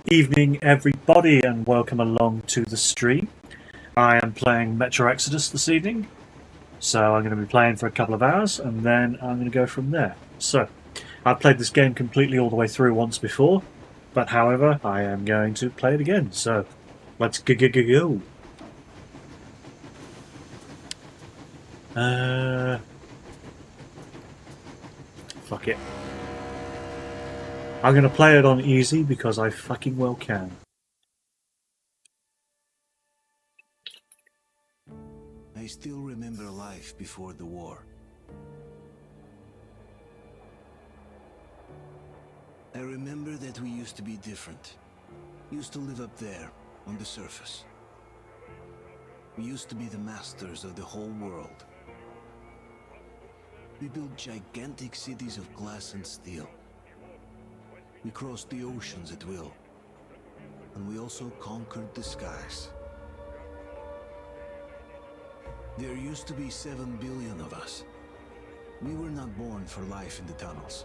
Evening, everybody, and welcome along to the stream. I am playing Metro Exodus this evening, so I'm going to be playing for a couple of hours, and then I'm going to go from there. So, I've played this game completely all the way through once before, but however, I am going to play it again, so let's go. Fuck it. I'm going to play it on easy because I fucking well can. I still remember life before the war. I remember that we used to be different. Used to live up there, on the surface. We used to be the masters of the whole world. We built gigantic cities of glass and steel. We crossed the oceans at will. And we also conquered the skies. There used to be 7 billion of us. We were not born for life in the tunnels.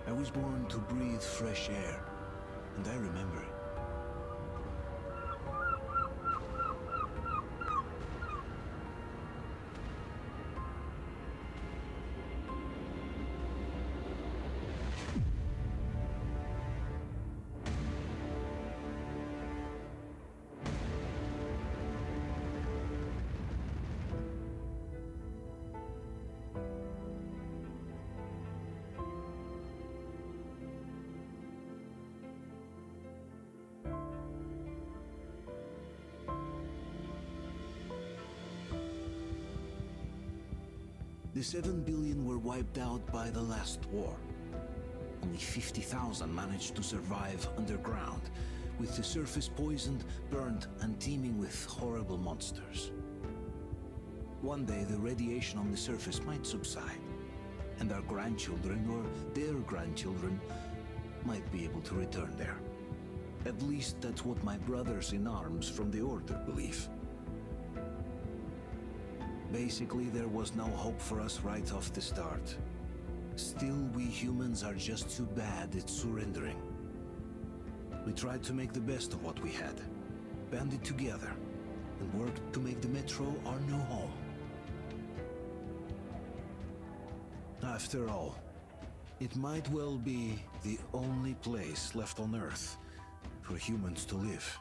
I was born to breathe fresh air, and I remember it. The 7 billion were wiped out by the last war. Only 50,000 managed to survive underground, with the surface poisoned, burned, and teeming with horrible monsters. One day the radiation on the surface might subside, and our grandchildren or their grandchildren might be able to return there. At least that's what my brothers in arms from the Order believe. Basically, there was no hope for us right off the start. Still, we humans are just too bad at surrendering. We tried to make the best of what we had, banded together, and worked to make the Metro our new home. After all, it might well be the only place left on Earth for humans to live.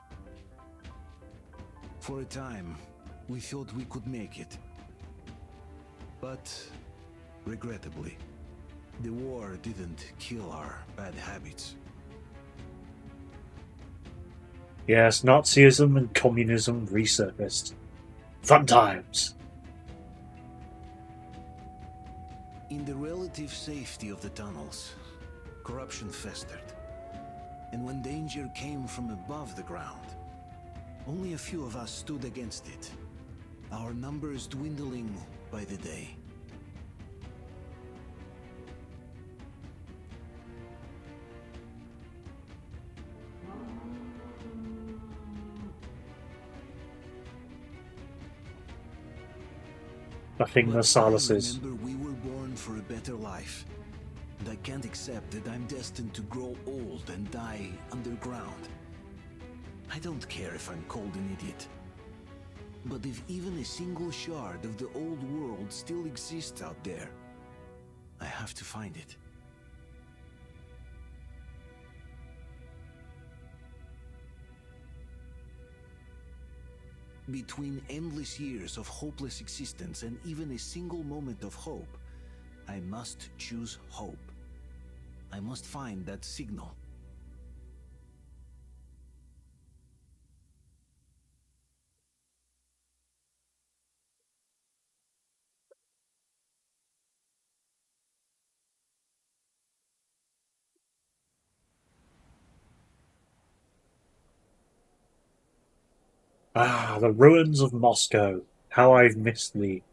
For a time, we thought we could make it. But, regrettably, the war didn't kill our bad habits. Yes, Nazism and communism resurfaced. Fun times. In the relative safety of the tunnels, corruption festered. And when danger came from above the ground, only a few of us stood against it, our numbers dwindling by the day. Nothing the solaces. Remember, we were born for a better life. And I can't accept that I'm destined to grow old and die underground. I don't care if I'm called an idiot. But if even a single shard of the old world still exists out there, I have to find it. Between endless years of hopeless existence and even a single moment of hope, I must choose hope. I must find that signal. Ah, the ruins of Moscow. How I've missed thee.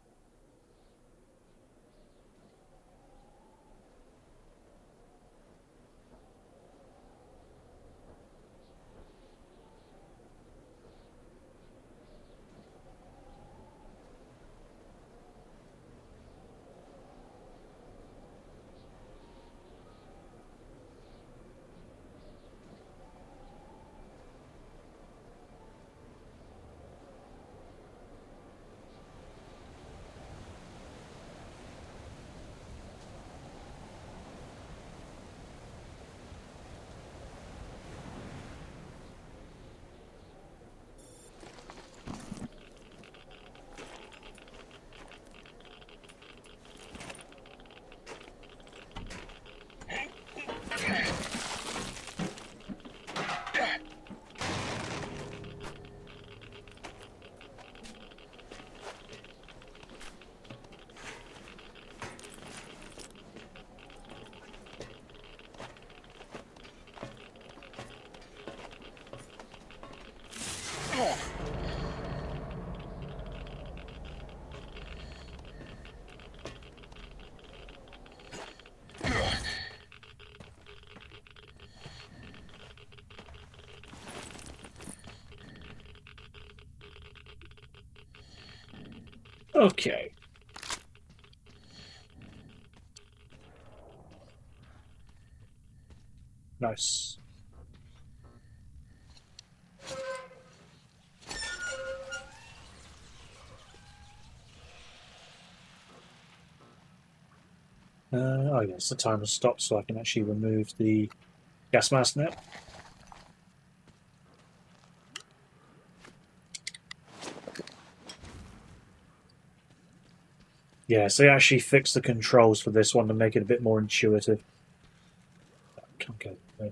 Okay. Nice. Oh yes, the timer stopped, so I can actually remove the gas mask now. Yeah, so they actually fixed the controls for this one to make it a bit more intuitive. Can't go there.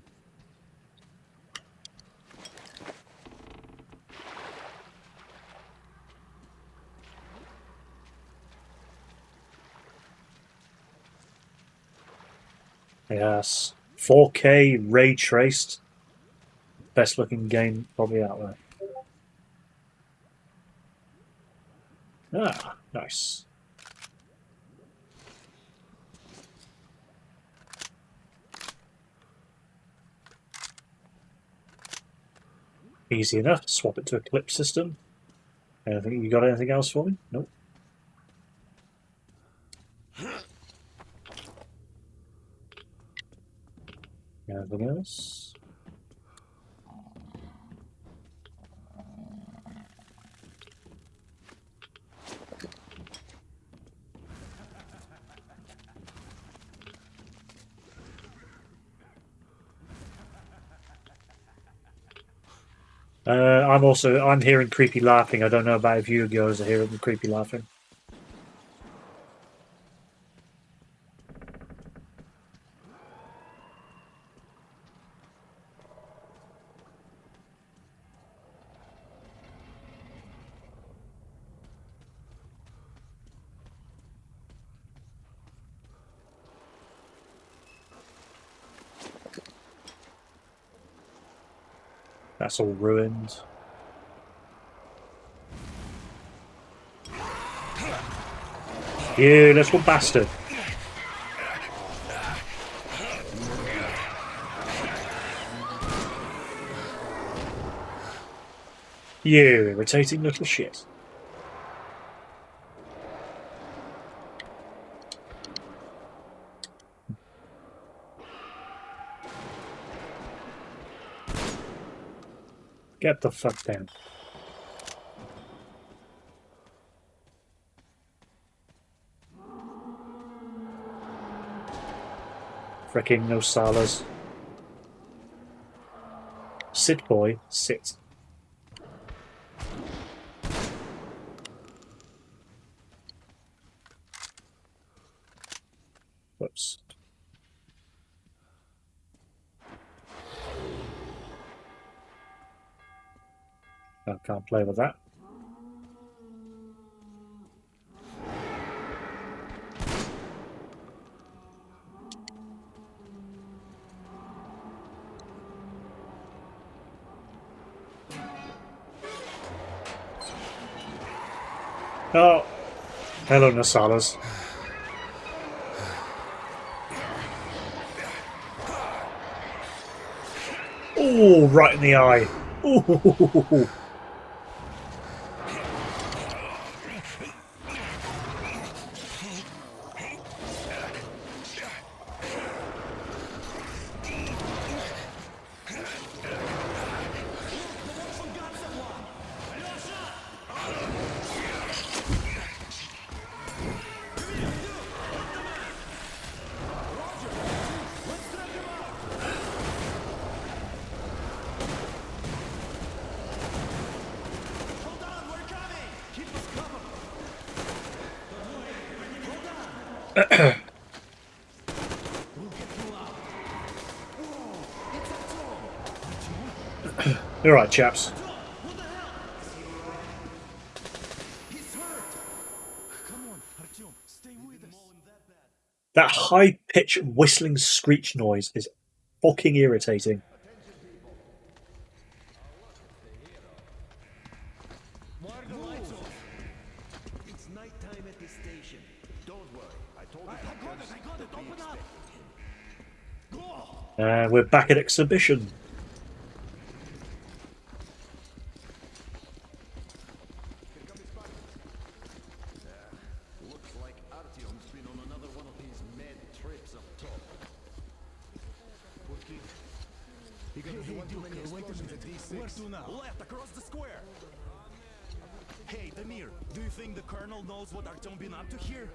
Yes. 4K ray traced. Best looking game probably out there. Ah, nice. Easy enough. Swap it to a clip system. Anything? You got anything else for me? Nope. Anything else? I'm hearing creepy laughing. I don't know about if you guys are hearing the creepy laughing. That's all ruined. You little bastard. You irritating little shit. Get the fuck down. Fricking no salas. Sit, boy, sit. Whoops. I can't play with that. Oh, hello, Nasalas. Oh, right in the eye. Ooh. All right, chaps. That high-pitched whistling screech noise is fucking irritating. It's nighttime at the station. Don't worry. I told you. I got it. Open up. We're back at exhibition. Where to now? Left, across the square. Hey, Damir, do you think the Colonel knows what Artyom been up to here?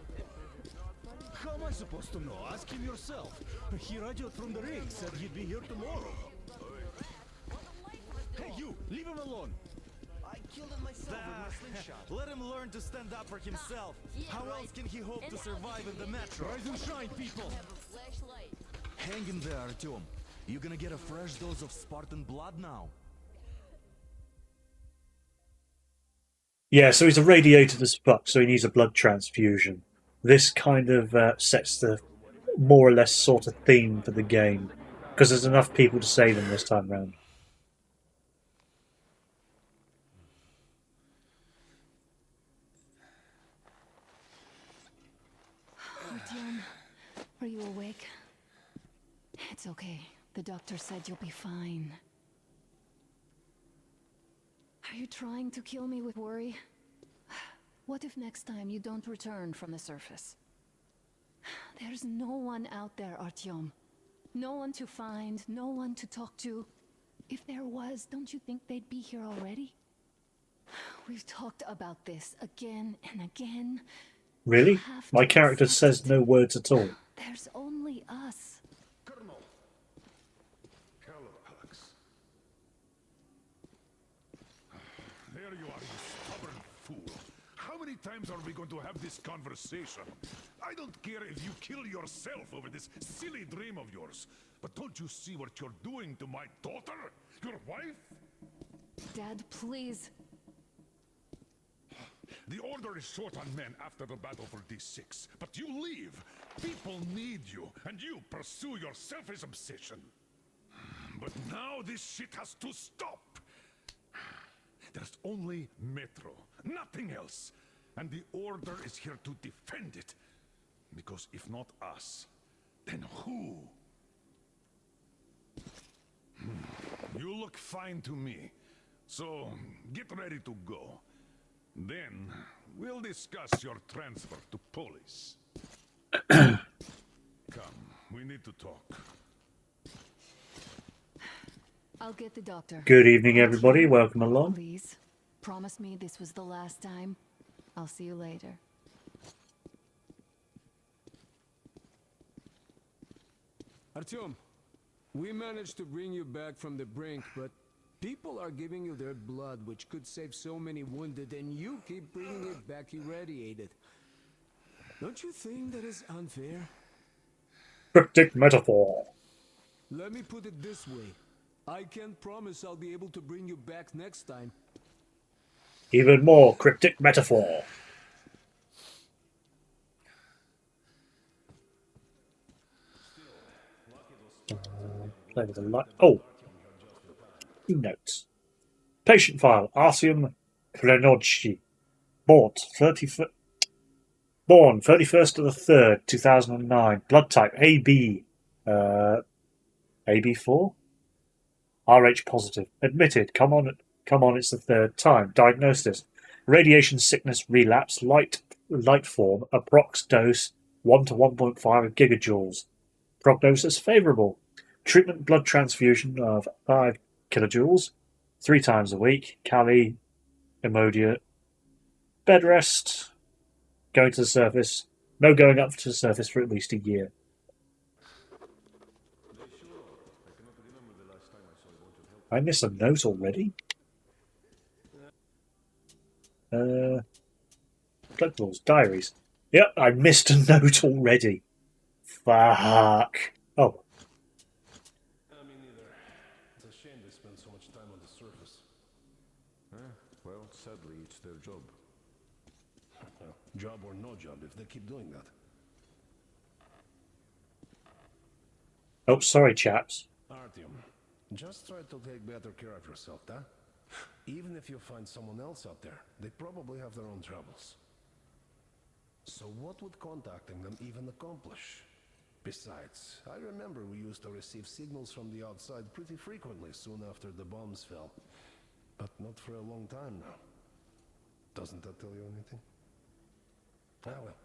How am I supposed to know? Ask him yourself. He radioed from the rig, said he'd be here tomorrow. Hey, you! Leave him alone! I killed him myself with my slingshot. Let him learn to stand up for himself. How else can he hope to survive in the metro? Rise and shine, people! Hang in there, Artyom. You're gonna get a fresh dose of Spartan blood now. Yeah, so he's irradiated as fuck, so he needs a blood transfusion. This kind of sets the more or less sort of theme for the game, because there's enough people to save him this time round. Artyom, are you awake? It's okay. The doctor said you'll be fine. Are you trying to kill me with worry? What if next time you don't return from the surface? There's no one out there, Artyom. No one to find, no one to talk to. If there was, don't you think they'd be here already? We've talked about this again and again. Really? My character says no words at all. There's only us. Colonel! Hello, Alex. There you are, you stubborn fool. How many times are we going to have this conversation? I don't care if you kill yourself over this silly dream of yours. But don't you see what you're doing to my daughter? Your wife? Dad, please. The Order is short on men after the battle for D6, but you leave. People need you, and you pursue your selfish obsession. But now this shit has to stop. There's only Metro, nothing else. And the Order is here to defend it. Because if not us, then who? You look fine to me. So, get ready to go. Then, we'll discuss your transfer to police. Come, we need to talk. I'll get the doctor. Good evening, everybody. Welcome along. Please, promise me this was the last time. I'll see you later. Artyom, we managed to bring you back from the brink, but people are giving you their blood, which could save so many wounded, and you keep bringing it back irradiated. Don't you think that is unfair? Cryptic metaphor. Let me put it this way. I can't promise I'll be able to bring you back next time. Even more cryptic metaphor. Play with the light. Oh! Notes. Patient file. Artyom Krenodchi. Born 31st of the 3rd, 2009. Blood type AB. AB4? RH positive. Admitted. Come on, it's the 3rd time. Diagnosis. Radiation sickness relapse. Light form. Approx dose 1 to 1.5 gigajoules. Prognosis favourable. Treatment blood transfusion of 5 kilojoules 3 times a week. Kali, Emodia. Bed rest. Going to the surface. No going up to the surface for at least a year. I missed a note already. Collectibles, diaries. Yep, I missed a note already. Fuck. Oh. Me neither. It's a shame they spend so much time on the surface. Well, sadly, it's their job. Job or no job, if they keep doing that. Oh, sorry, chaps. Artyom, just try to take better care of yourself, huh? Even if you find someone else out there, they probably have their own troubles. So what would contacting them even accomplish? Besides, I remember we used to receive signals from the outside pretty frequently soon after the bombs fell. But not for a long time now. Doesn't that tell you anything? Ah well,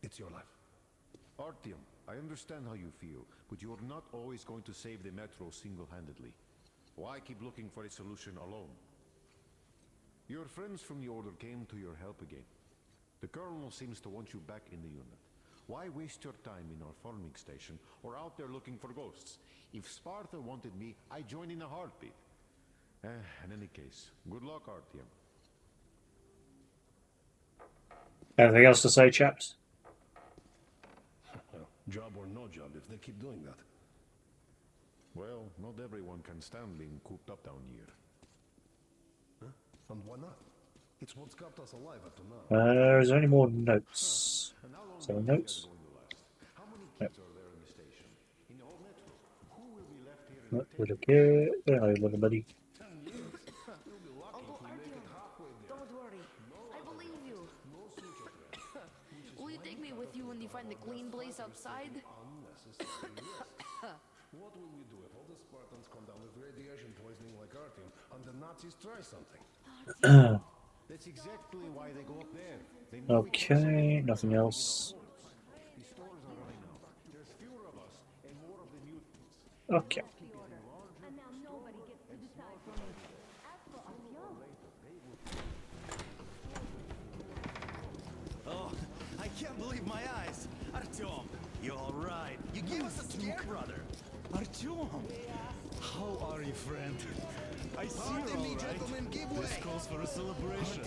it's your life. Artyom, I understand how you feel, but you're not always going to save the Metro single-handedly. Why keep looking for a solution alone? Your friends from the Order came to your help again. The Colonel seems to want you back in the unit. Why waste your time in our farming station or out there looking for ghosts? If Sparta wanted me, I'd join in a heartbeat. In any case, good luck, Artyom. Anything else to say, chaps? Well, job or no job if they keep doing that. Well, not everyone can stand being cooped up down here. Huh? And why not? It's what's kept us alive up to now. Is there any more notes? And how long Is there do you think notes? that's going to last? How many Yep. kids are there in the station? In the whole Metro? Who will be left here in What the would appear? Hello, little buddy. 10 years? You'll be lucky Uncle if we make it Artyom, halfway there. don't worry. I believe you. No suture thread. Will you take me with you when you find the clean place outside? Unnecessary risk. What will we do if all the Spartans come down with radiation poisoning like Artyom and the Nazis try something? That's exactly why they go up there. They know we can't Okay, survive nothing without else. being on boards. The stores are running out. There's fewer of us and more of the mutants. Okay. And now nobody gets to decide for me. As for Artyom, Oh, I can't believe my eyes. Artyom, you all right? You gave us a scare, brother. Artyom, how are you, friend? I see you're all right. Gentlemen, give way. This calls for a celebration.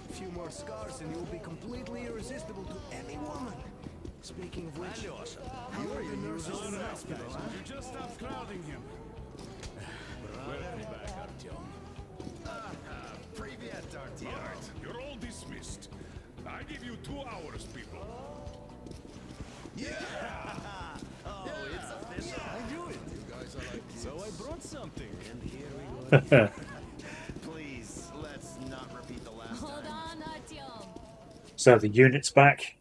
A few more scars and you'll be completely irresistible to any woman. Speaking of which, Alyosha, how are the nurses in the hospital, huh? You just stop crowding him. welcome back, Artyom. Привет, Artyom. You're all dismissed. I give you 2 hours, people. Oh, it's official. I knew it. You guys are like So I brought something. and here we go. Please, let's not repeat the last hold time. on, Artyom. So the unit's back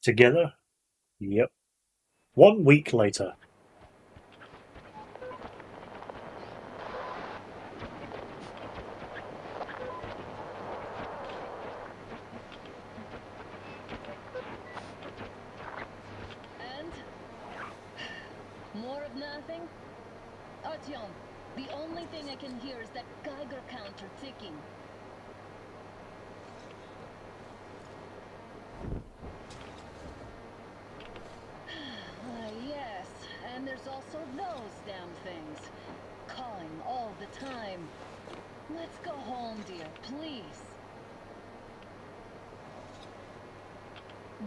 together. Yep. 1 week later. And? More of nothing? Artyom, the only thing I can hear is that Geiger counter ticking. Yes, and there's also those damn things. Calling all the time. Let's go home, dear, please.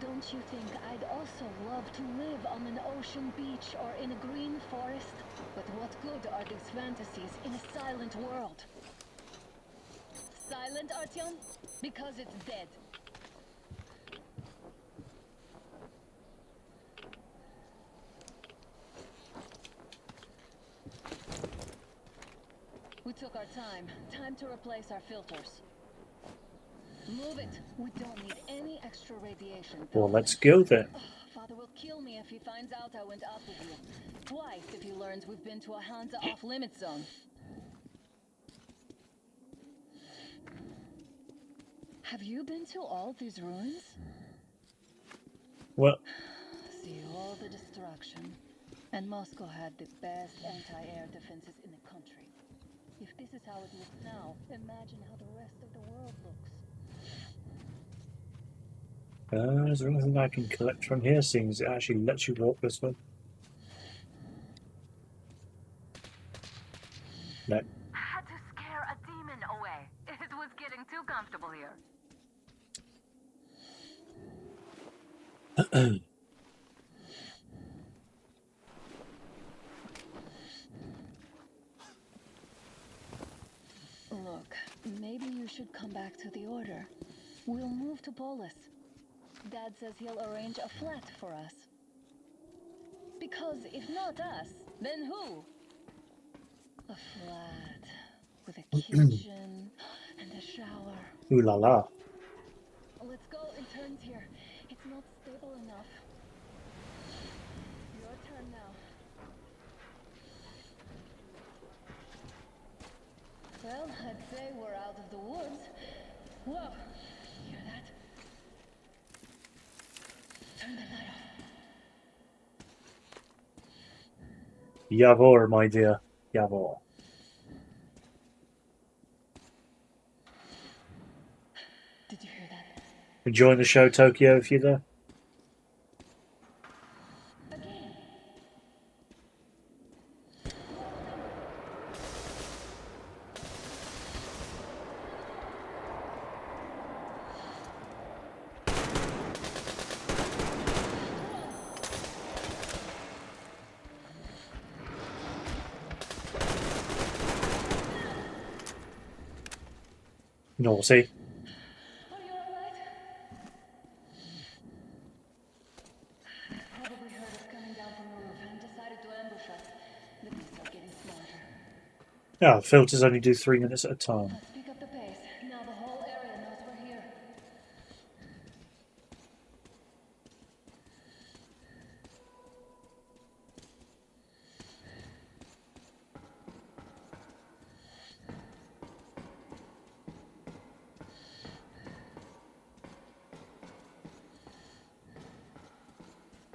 Don't you think I'd also love to live on an ocean beach or in a green forest? But what good are these fantasies in a silent world? Silent, Artyom? Because it's dead. We took our time. Time to replace our filters. Move it. We don't need any extra radiation. Well, though. let's go then. Father will kill me if he finds out I went up with you. Twice if he learns we've been to a Hansa off-limit zone. Have you been to all these ruins? Well, See all the destruction. And Moscow had the best anti-air defenses in the country. If this is how it looks now, imagine how the rest of the world looks. is there anything I can collect from here, seeing as it actually lets you walk this way? No. Had to scare a demon away. It was getting too comfortable here. Look, maybe you should come back to the Order. We'll move to Polis. Dad says he'll arrange a flat for us. Because if not us, then who? A flat with a kitchen and a shower. Ooh la la. Let's go in turns here. It's not stable enough. Your turn now. Well, I'd say we're out of the woods. Whoa! Hear that? Turn the light off. Yavor, my dear. Yavor. Did you hear that? Enjoying the show, Tokyo, if you're there? Again. Naughty. Are you alright? Probably heard us coming down from the roof and decided to ambush us. The beasts are getting smarter. Oh, filters only do 3 minutes at a time. Let's pick up the pace. Now the whole area knows we're here.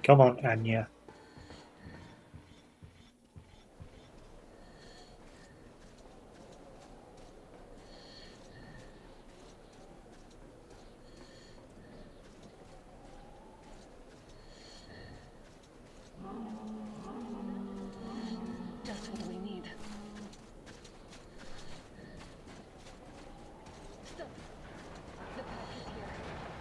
Come on, Anya. Just what we need. Stop. The pack is here. So,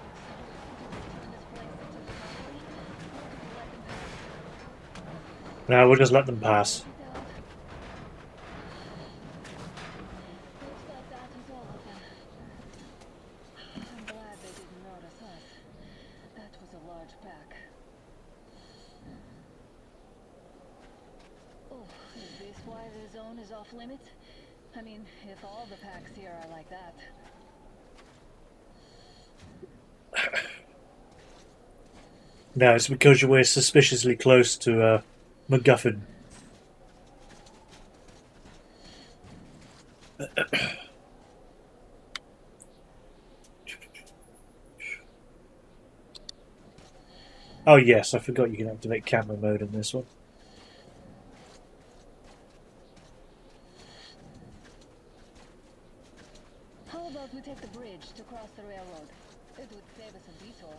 do we turn this place into the factory, or do we let them pass? Now we'll just let them pass. Looks like that is all of them. I'm glad they didn't notice us. That was a large pack. Oh, is this why the zone is off limits? I mean, if all the packs here are like that. No, it's because we're suspiciously close to MacGuffin. Oh yes, I forgot you can activate camera mode in this one. How about we take the bridge to cross the railroad? It would save us a detour.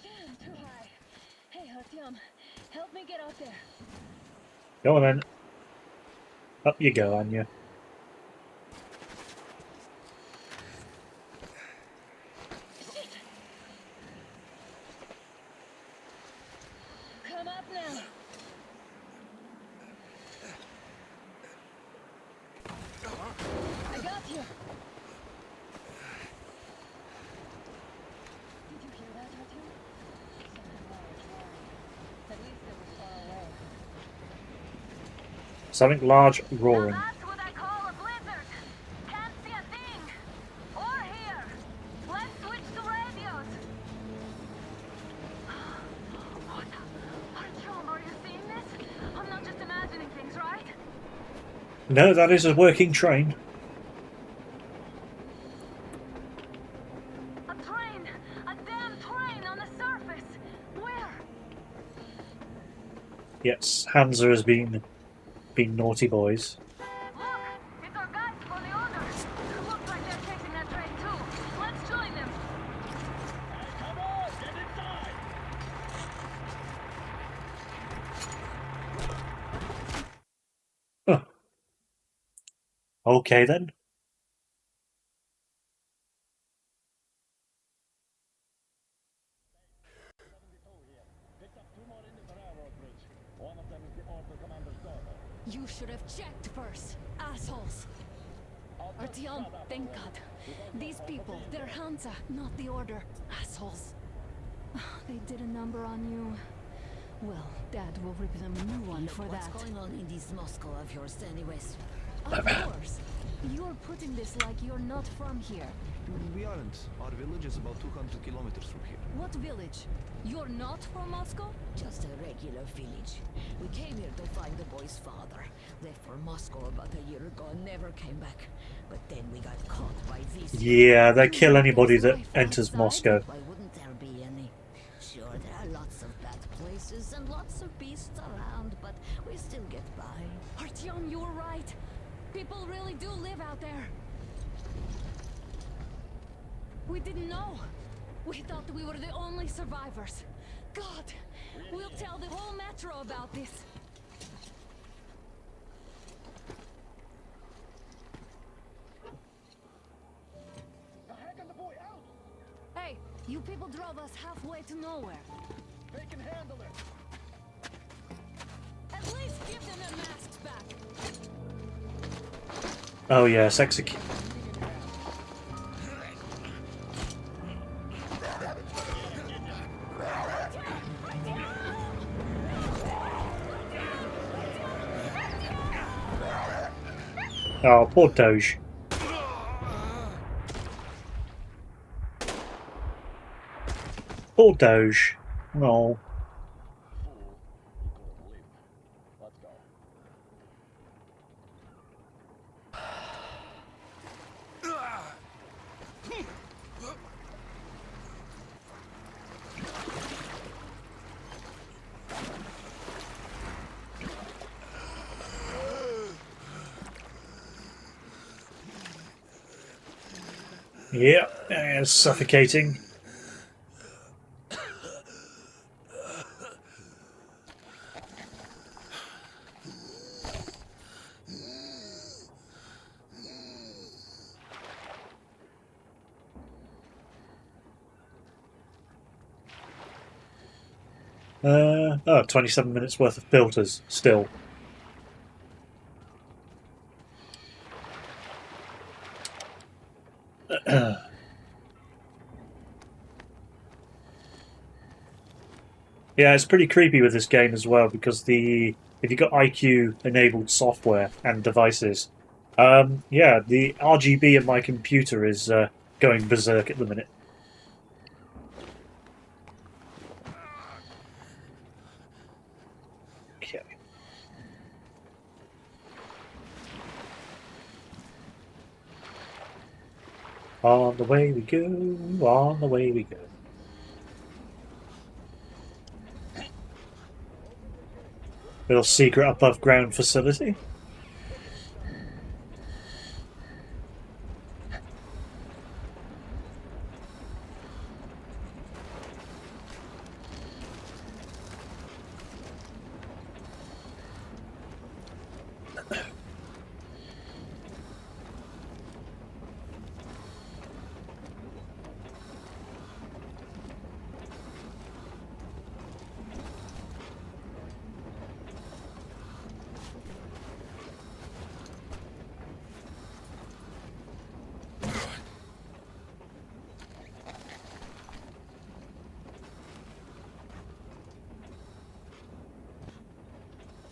Damn, too high. Hey, Artyom, help me get out there. Go on then. Up you go, Anya. Shit! Come up now. I got you. Did you hear that, Artyom? Something large roaring. At least it was far away. Something large roaring. That's what I call a blizzard. Can't see a thing. Or hear. Let's switch to radios. What? Artyom, are you seeing this? I'm not just imagining things, right? No, that is a working train. A train! A damn train on the surface! Where? Yes, Hansa has been naughty boys. Look! It's our guys for the order! Looks like they're chasing that train too. Let's join them! Come on, get inside! Huh. Okay then. You should have checked first, assholes! Artyom, thank God. These people, they're Hansa, not the Order. Assholes. They did a number on you. Well, Dad will rip them a new one for that. What's going on in this Moscow of yours anyways? Of course. You're putting this like you're not from here. We aren't. Our village is about 200 kilometers from here. What village? You're not from Moscow? Just a regular village. We came here to find the boy's father. Left for Moscow about a year ago and never came back. But then we got caught by these... Yeah, they kill anybody that enters Moscow. Why wouldn't there be any? Sure, there are lots of bad places and lots of peace We didn't know. We thought we were the only survivors. God, we'll tell the whole metro about this. Hey, you people drove us halfway to nowhere. They can handle it. At least give them their masks back. Oh yes, execute. Oh, poor Doge. Poor Doge. No. Yeah, it's suffocating. Oh, 27 minutes worth of filters still. Yeah, it's pretty creepy with this game as well because if you've got IQ enabled software and devices, yeah, the RGB in my computer is going berserk at the minute. Okay. On the way we go, on the way we go. Little secret above ground facility.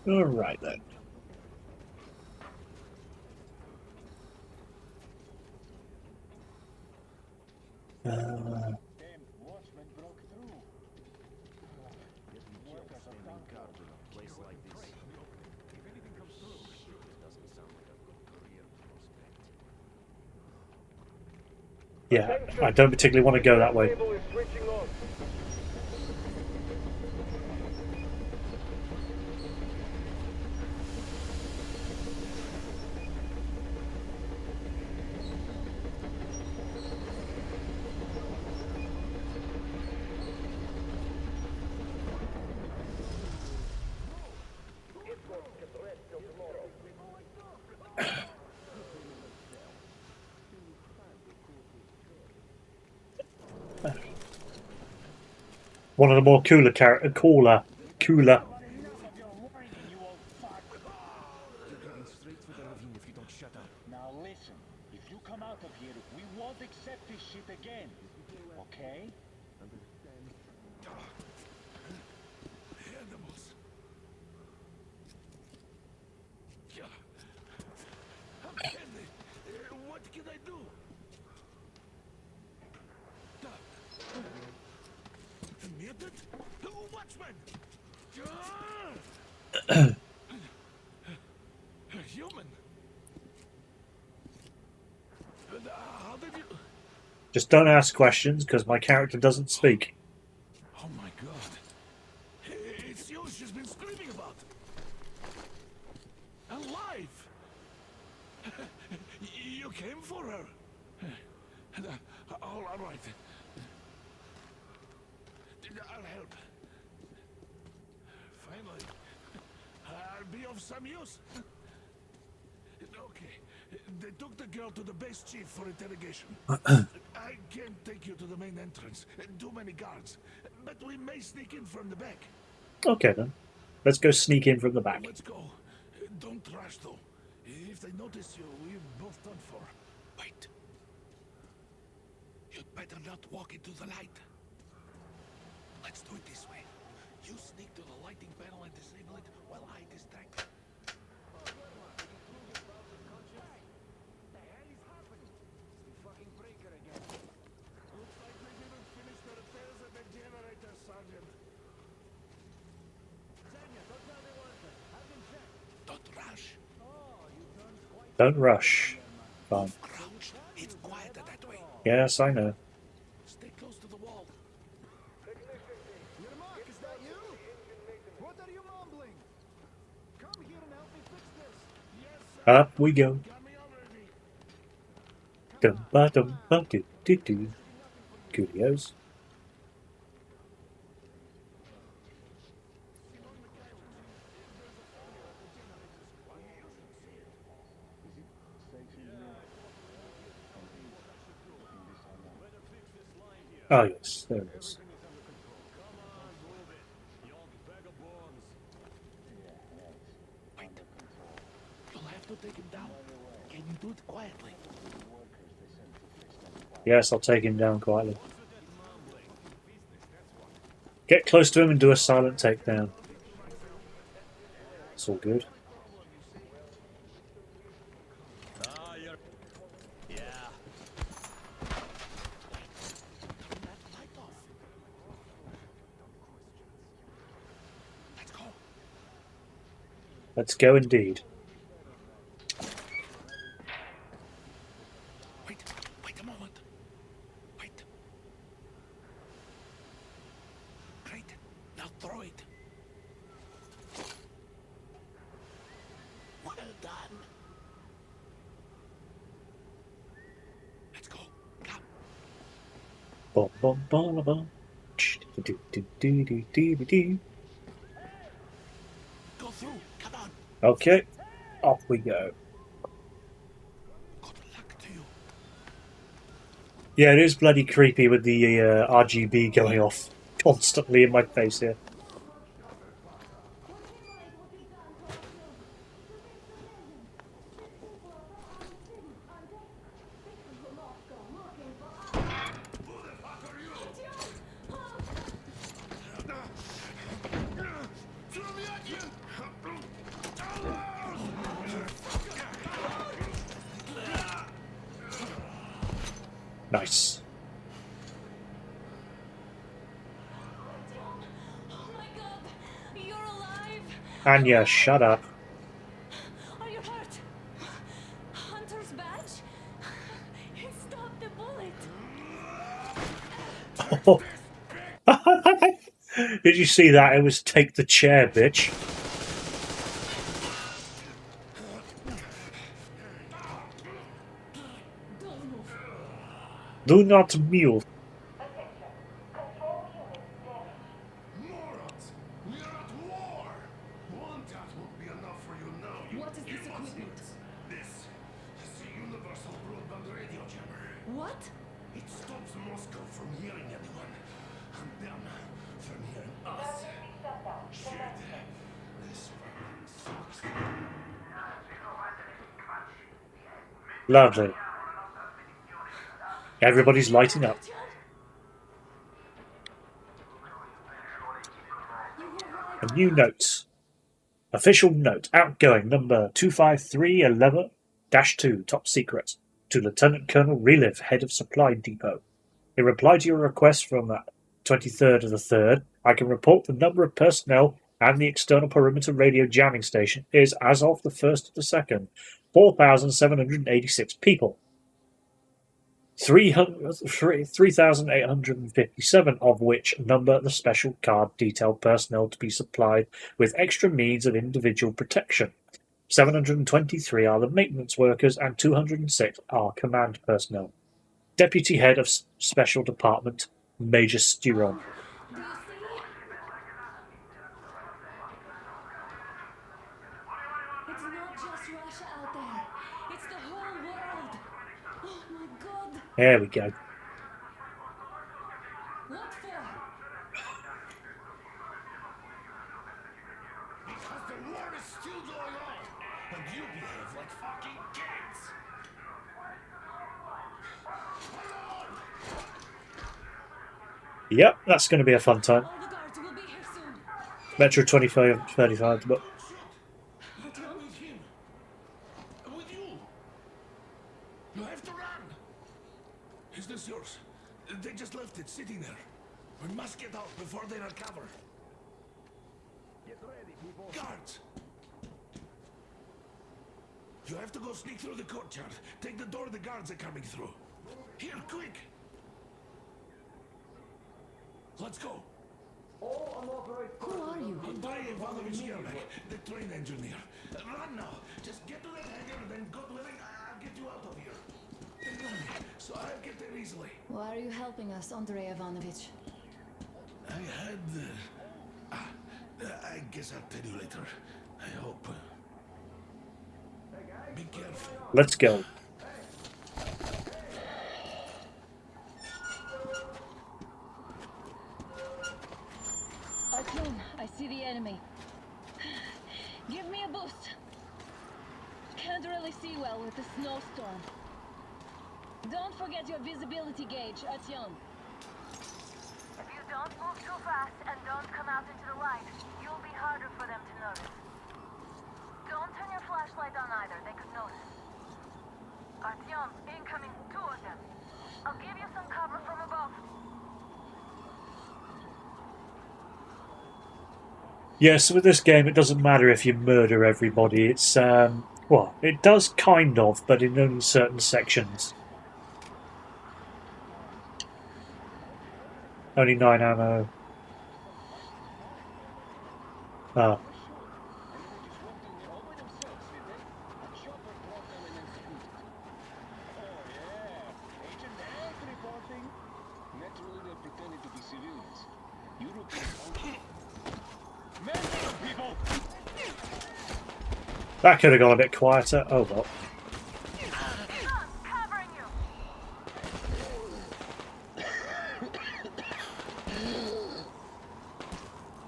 All right then. Yeah, I don't particularly want to go that way. One of the more cooler cooler. Now listen, if you come out of here, we won't accept this shit again. Okay? Animals. What can I do? Mutant? Watchman! Human? How did you... Just don't ask questions because my character doesn't speak. Oh my god. It's you she's been screaming about. Alive! You came for her. All right. I'll help. Finally, I'll be of some use. Okay, they took the girl to the base chief for interrogation. I can't take you to the main entrance. Too many guards. But we may sneak in from the back. Okay then. Let's go sneak in from the back. Let's go. Don't rush though. If they notice you, we're both done for. Wait. You'd better not walk into the light. Let's do it this way. You sneak to the lighting panel and disable it while I distract you. Don't rush. Fine. Crouch. It's quieter that way. Yes, I know. Stay close to the wall. Yermak, is that you? What are you mumbling? Come here and help me fix this. Up we go. Dum ba dum ba do do do. Coolios. Oh yes, there it is. Wait. You'll have to take him down. Can you do it quietly? Yes, I'll take him down quietly. Get close to him and do a silent takedown. It's all good. Let's go indeed. Wait a moment. Wait. Great. Now throw it. Well done. Let's go. Come. Bum bum bum bum. Do do do do do do. Go through. Come on. Okay, off we go. Good luck to you. Yeah, it is bloody creepy with the RGB going off constantly in my face here. Nice. Oh my god! You're alive! Anya, shut up. Are you hurt? Hunter's badge? It stopped the bullet! Did you see that? It was take the chair, bitch. Do not move. Morons! We are at war! One tat won't be enough for you now, you What is this imbeciles. equipment? This is the Universal Broadband Radio Jammer. What? It stops Moscow from hearing anyone, and them from hearing us. Shit. This fucking sucks. Lovely. Everybody's lighting up. A new note. Official note. Outgoing number 25311-2, top secret. To Lieutenant Colonel Relive, head of Supply Depot. In reply to your request from the 23rd of the 3rd, I can report the number of personnel and the external perimeter radio jamming station is, as of the 1st of the 2nd, 4,786 people. 3,857 of which number the special card detailed personnel to be supplied with extra means of individual protection. 723 are the maintenance workers and 206 are command personnel. Deputy Head of Special Department, Major Sturon. Do you see? It's not just Russia out there. It's the whole world. Oh my god. There we go. What for? Because the war is still going on, and you behave like fucking kids. Yep, that's going to be a fun time. All the guards will be here soon. Metro 2535, but With him. With you. You have to run. Is this yours? They just left it sitting there. We must get out before they recover. Get ready, people. Guards! You have to go sneak through the courtyard. Take the door the guards are coming through. Here, quick! Let's go. Who are you? Andrei Ivanovich Yermak, the train engineer. Run now. Just get to that hangar, then God willing, I'll get you out of here. They know me, so I'll get there easily. Why are you helping us, Andrei Ivanovich? I had... I guess I'll tell you later. I hope. Be careful. let's go. Artyom, I see the enemy. Give me a boost. Can't really see well with the snowstorm. Don't forget your visibility gauge, Artyom. If you don't move too fast and don't come out into the light, you'll be harder for them to notice. Don't turn your flashlight on either, they could notice. Artyom, incoming, 2 of them. I'll give you some cover from above. Yes, with this game, it doesn't matter if you murder everybody. It's, well, it does kind of, but in only certain sections. Only 9 ammo. Ah. That could have gone a bit quieter. Oh well. Covering you.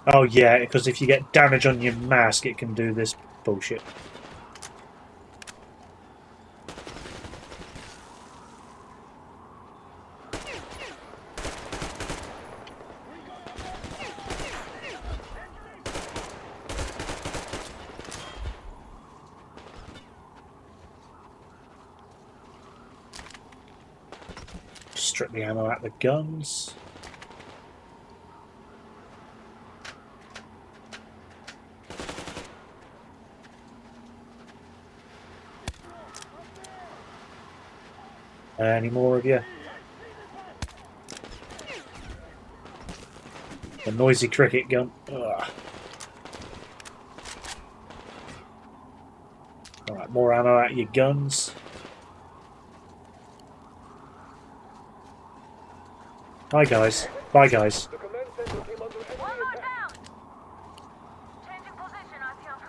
Oh yeah, because if you get damage on your mask, it can do this bullshit. Strip the ammo out the guns. Any more of you? The noisy cricket gun. Ugh. Alright, more ammo out of your guns. Bye guys. Bye guys. One more down. Changing position, Artyom.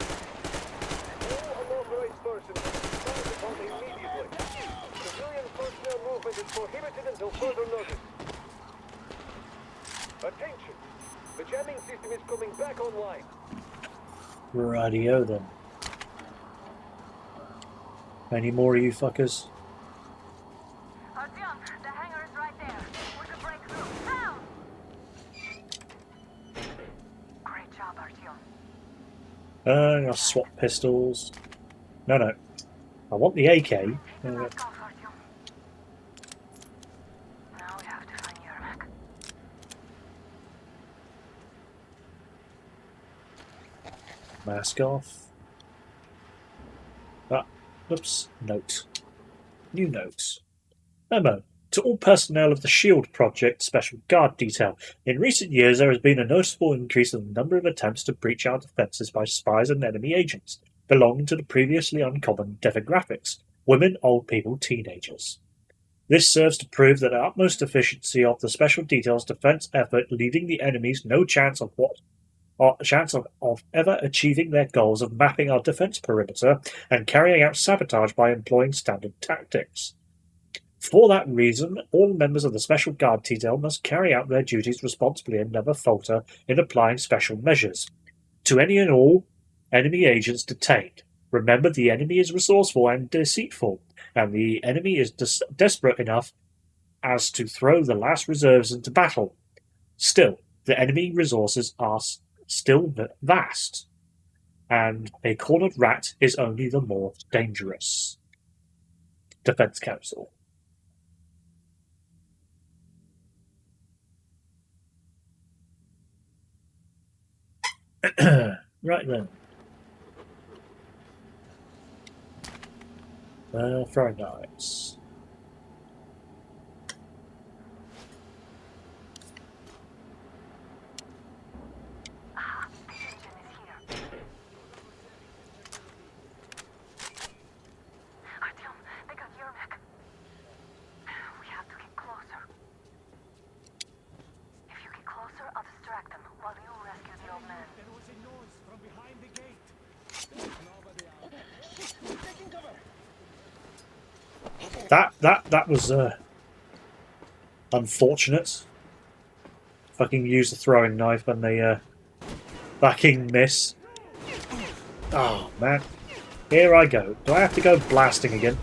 All unauthorized persons are departed immediately. Civilian personnel movement is prohibited until further notice. Attention! The jamming system is coming back online. Radio then. Any more of you fuckers? Artyom, the hangar is right there. We can break through. Down! Great job, Artyom. I'll swap pistols. No, no. I want the AK. Let's go, Artyom. Now we have to find Yermak. Mask off. Ah, oops. Note. New notes. Memo. To all personnel of the SHIELD Project Special Guard Detail, in recent years there has been a noticeable increase in the number of attempts to breach our defences by spies and enemy agents, belonging to the previously uncommon demographics: women, old people, teenagers. This serves to prove that the utmost efficiency of the Special Details defense effort, leaving the enemies no chance of ever achieving their goals of mapping our defense perimeter and carrying out sabotage by employing standard tactics. For that reason, all members of the Special Guard Detail must carry out their duties responsibly and never falter in applying special measures. To any and all enemy agents detained, remember the enemy is resourceful and deceitful, and the enemy is desperate enough as to throw the last reserves into battle. Still, the enemy resources are still vast, and a cornered rat is only the more dangerous. Defense Council. Right then. Throwing knives. Artyom, they got Yermak. We have to get closer. If you get closer, I'll distract them while you rescue the old man. There was a noise from behind the gate. Taking cover. That was unfortunate. Fucking use the throwing knife when they fucking miss. Oh man. Here I go. Do I have to go blasting again?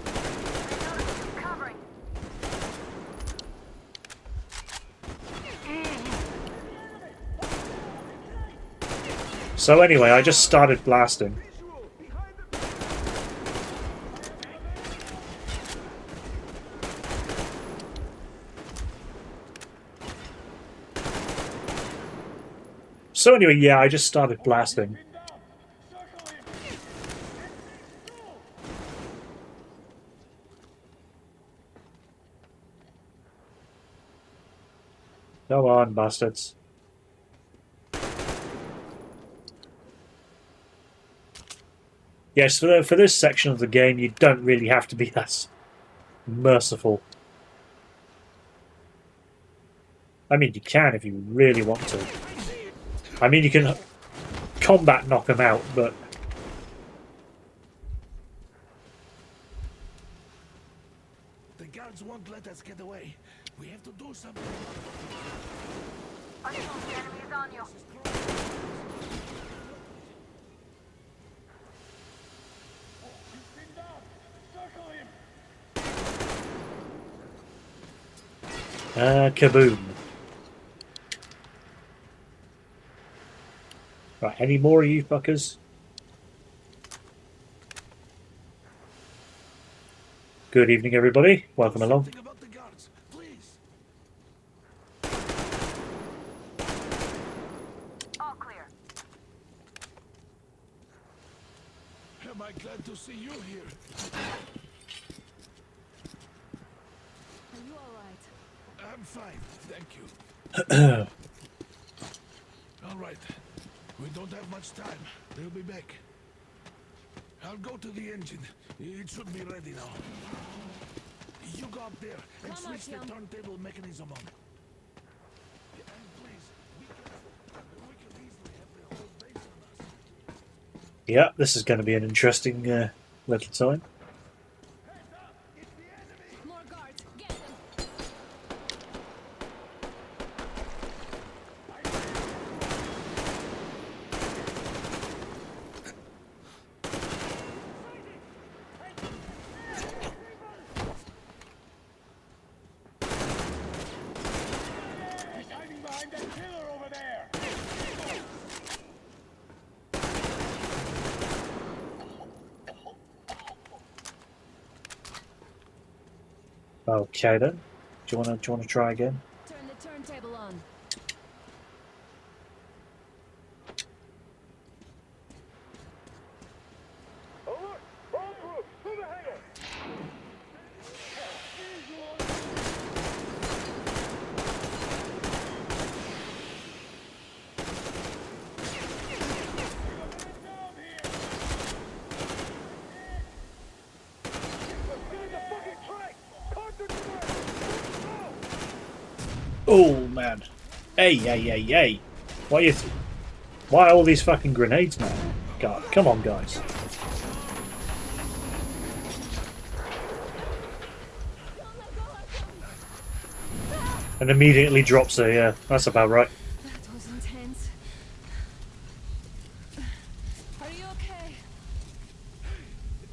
So anyway, I just started blasting. So anyway, yeah, I just started blasting. Come on, bastards. Yes, for this section of the game, you don't really have to be that merciful. I mean, you can if you really want to. I mean, you can combat knock them out, but... The guards won't let us get away. We have to do something. The enemy is on you. Kaboom. Right, any more of you fuckers? Good evening, everybody. Welcome along. About the guards, please. All clear. Am I glad to see you here? Are you alright? I'm fine, thank you. All right. We don't have much time. They'll be back. I'll go to the engine. It should be ready now. You go up there and switch the turntable mechanism on. And please, be careful. We could easily have the whole base on us. Yeah, this is going to be an interesting little time. More guards, get them! Hiding behind that pillar over there. Okay then. Do you want to try again? Turn the turntable on. Get in the fucking track! Concentrate! Oh man. Hey, hey, hey, hey. Why all these fucking grenades, man? God, come on, guys. And immediately drops her, yeah. That's about right. That was intense. Are you okay?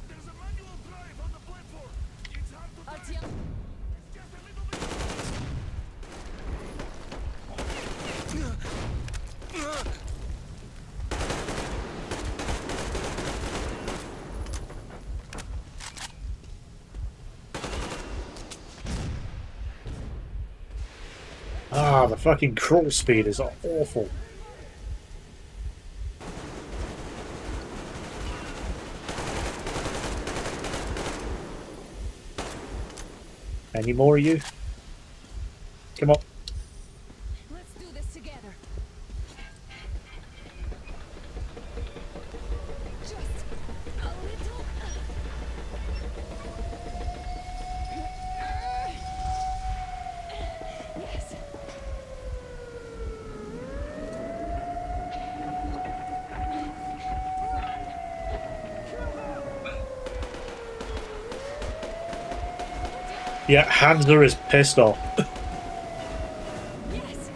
There's a manual drive on the platform. It's hard to Artyom? It's just a little bit. Ah, the fucking crawl speed is awful. Any more of you? Come on. Let's do this together. Just a little. Yes. Yeah, Hamza is pissed off. Yes.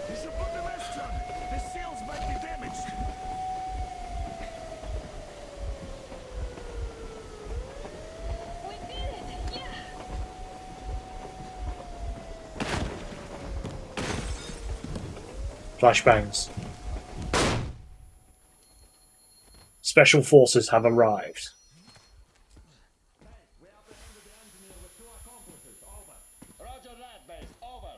You should put the mask on. The seals might be damaged. We did it! Yeah! Flashbangs. Special forces have arrived. Roger-Dredd base, over.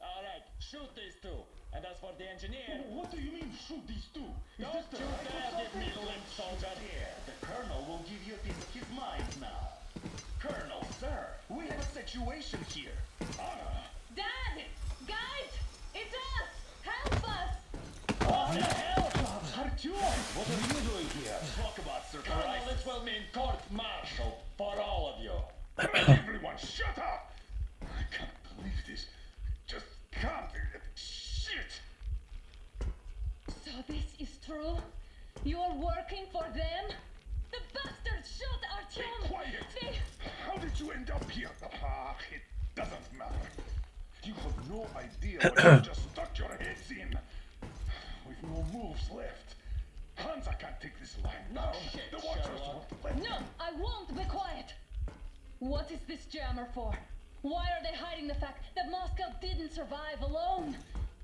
Alright, shoot these two. And as for the engineer... What do you mean, shoot these two? Don't you dare give me limp, soldier. Here, the Colonel will give you his mind now. Colonel, sir, we have a situation here. Dad! Guys! It's us! Help us! What the hell? Artyom, what are you doing here? Talk about surprise. Colonel, this will mean court-martial for all of you. Everyone, shut up! I can't believe this. Just can't. Shit! So this is true? You're working for them? The bastards shot Artyom! Be quiet! How did you end up here? It doesn't matter. You have no idea what you just stuck your heads in. With no moves left. Hansa can't take this line down. shit, The Watchers Sherlock. won't let No, I won't be quiet! What is this jammer for? Why are they hiding the fact that Moscow didn't survive alone?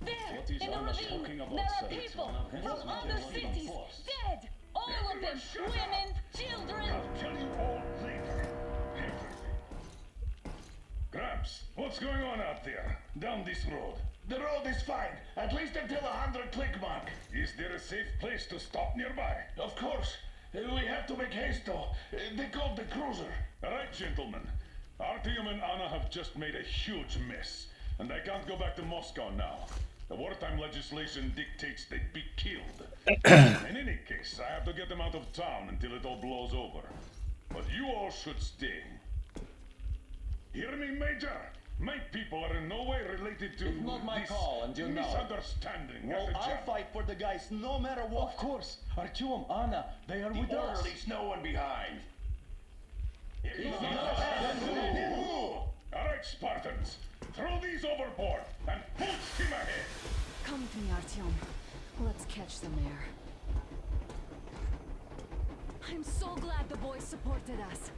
There, What is in the Anna ravine, talking about, there are sir? people It's from not other a Russian cities, force. dead! All of them, Shut up. women, children! I'll tell you all later. Everything. Gramps, what's going on out there? Down this road? The road is fine, at least until 100 click mark. Is there a safe place to stop nearby? Of course. We have to make haste though. They called the cruiser. All right, gentlemen. Artyom and Anna have just made a huge mess, and they can't go back to Moscow now. The wartime legislation dictates they'd be killed. In any case, I have to get them out of town until it all blows over. But you all should stay. Hear me, Major? My people are in no way related to It's not my this call, and you know it. misunderstanding. Well, at the I'll jump. fight for the guys no matter what. Of course. Artyom, Anna, they are with us. Leaves no one behind. All right, Spartans. Throw these overboard and full steam ahead. Come to me, Artyom. Let's catch some air. I'm so glad the boys supported us.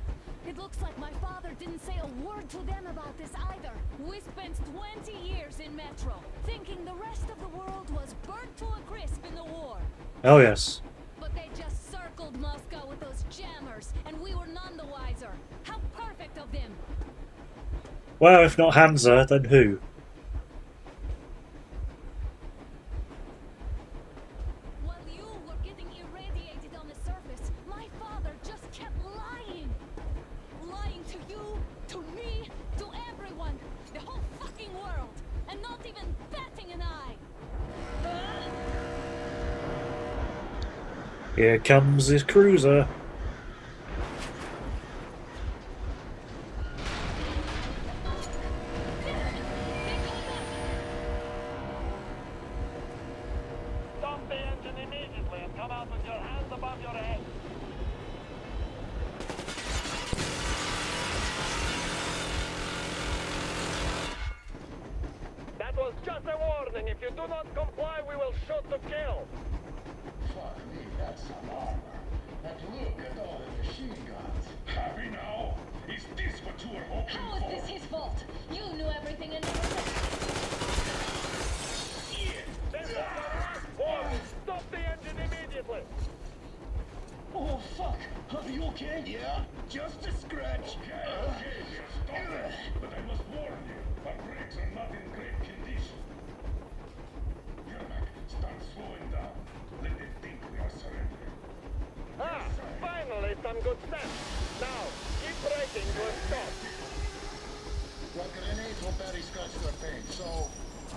It looks like my father didn't say a word to them about this either. We spent 20 years in Metro, thinking the rest of the world was burnt to a crisp in the war. Oh yes. But they just circled Moscow with those jammers, and we were none the wiser. How perfect of them! Well, if not Hansa, then who? While you were getting irradiated on the surface, my father just kept lying. Lying to you, to me, to everyone. The whole fucking world. And not even batting an eye. Here comes his cruiser. Stop the engine immediately and come out with your hands above your head. That was just a warning. If you do not comply, we will shoot to kill. Fuck me, that's some armor. And look at all the machine guns. Happy now? Is this what you were hoping How for? is this his fault? You knew everything and never said. This is the last warning. Stop the engine immediately. Oh, fuck. Are you okay? Yeah, just a scratch. Okay, stop it. But I must warn you, our brakes are not in great condition. Yermak, start slowing down. Let them think we are surrendering. Ah, finally some good sense. Now, keep braking to a stop. Well, grenades will barely scratch their paint, so...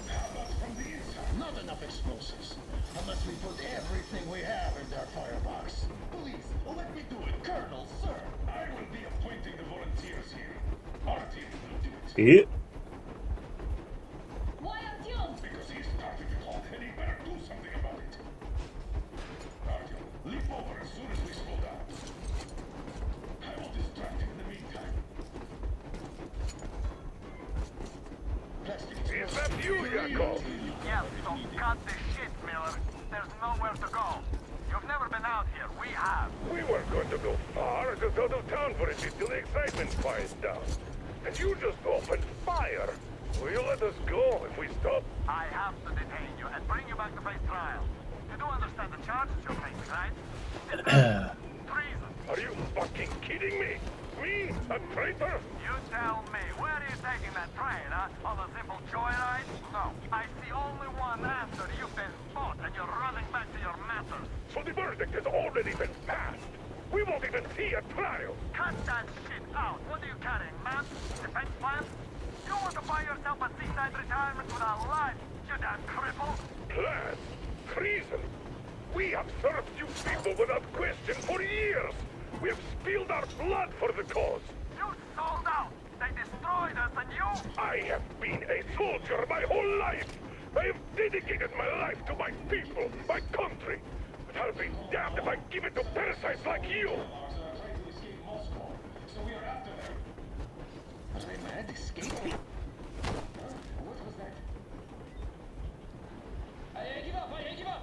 How about from the inside? Not enough explosives. Unless we put everything we have in their firebox. Please, let me do it, Colonel, sir. I will be appointing the volunteers here. Our team will do it. Yeah. Why Artyom? Because he's starting to talk, and he better do something about it. Artyom, leap over as soon as we slow down. I will distract him in the meantime. Is that you, Jacob? Yes, so cut the shit, Miller. There's nowhere to go. You've never been out here. We have. We weren't going to go far, just out of town for a bit till the excitement quiets down. And you just opened fire. Will you let us go if we stop? I have to detain you and bring you back to face trial. You do understand the charges you're facing, right? Treason. Are you fucking kidding me? Me? A traitor? You tell me, where are you taking that train, huh? On a simple joyride? No. I see only one answer. You've been spot and you're running back to your masters. So the verdict has already been passed. We won't even see a trial. Cut that shit out. What are you carrying, man? Defense plan? You want to buy yourself a seaside retirement without life, you damn cripple? Plan? Treason? We have served you people without question for years. We have spilled our blood for the cause. You sold out. They destroyed us and you... I have been a soldier my whole life. I have dedicated my life to my people, my country. But I'll be damned if I give it to parasites like you. So we are after them. Are they mad? Escaping? What was that? I give up! I give up!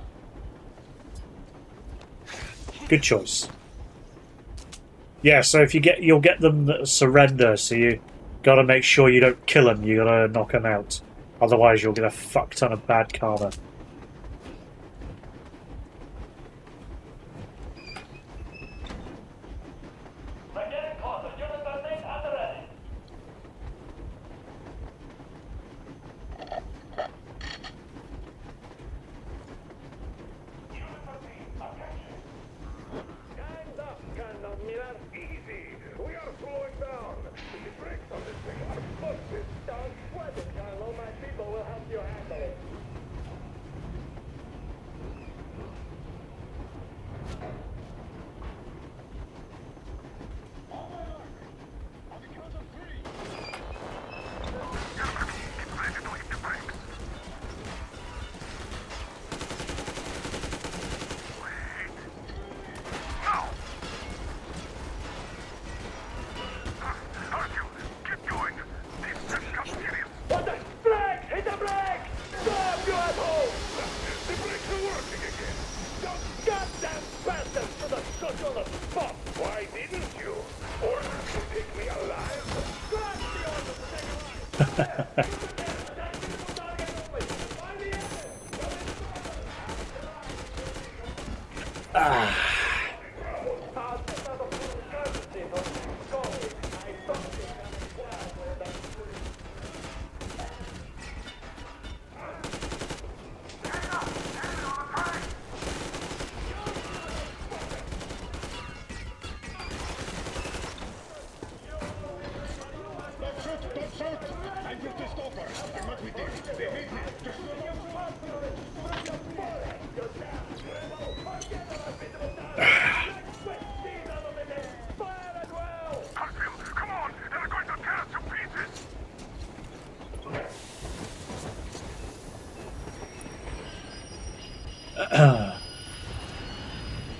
Good choice. Yeah, so if you'll get them to surrender, so you gotta make sure you don't kill them, you gotta knock them out. Otherwise you'll get a fuck ton of bad karma. We're getting closer. Units are made and ready. Hands up, Colonel Miller. Easy. We are slowing down. The brakes on this thing are busted. Don't sweat it, Carlo. My people will help you handle it. What the? Brake! Hit the brake! Stop, you asshole! The brakes are working again. Those goddamn bastards should have shot you on the spot. Why didn't you? Order to take me alive? Grab the order to take me alive. Don't shoot! I'm with the stalker. I'm not with them. They hate me. Just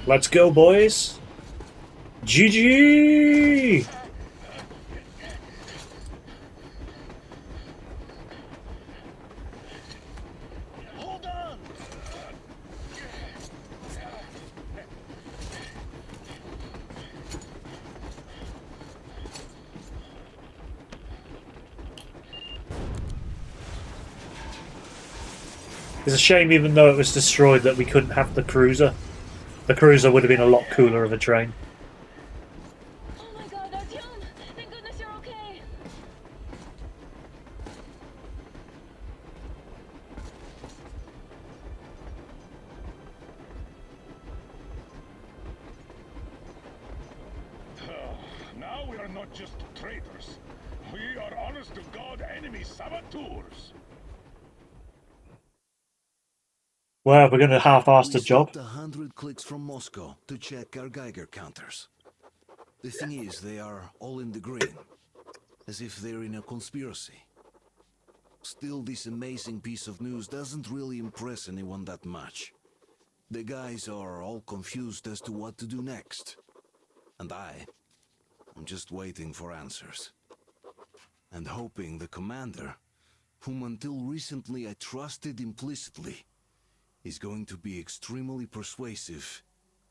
Let's go, boys. GG! Hold on! It's a shame, even though it was destroyed, that we couldn't have the cruiser. The cruiser would have been a lot cooler of a train. Oh my god, Artyom! Thank goodness you're okay! Now we are not just traitors. We are honest-to-God enemy saboteurs. Well, we're going to half-ass the job. 100 clicks from Moscow to check our Geiger counters. The thing is, they are all in the green, as if they're in a conspiracy. Still, this amazing piece of news doesn't really impress anyone that much. The guys are all confused as to what to do next. And I'm just waiting for answers. And hoping the commander, whom until recently I trusted implicitly, is going to be extremely persuasive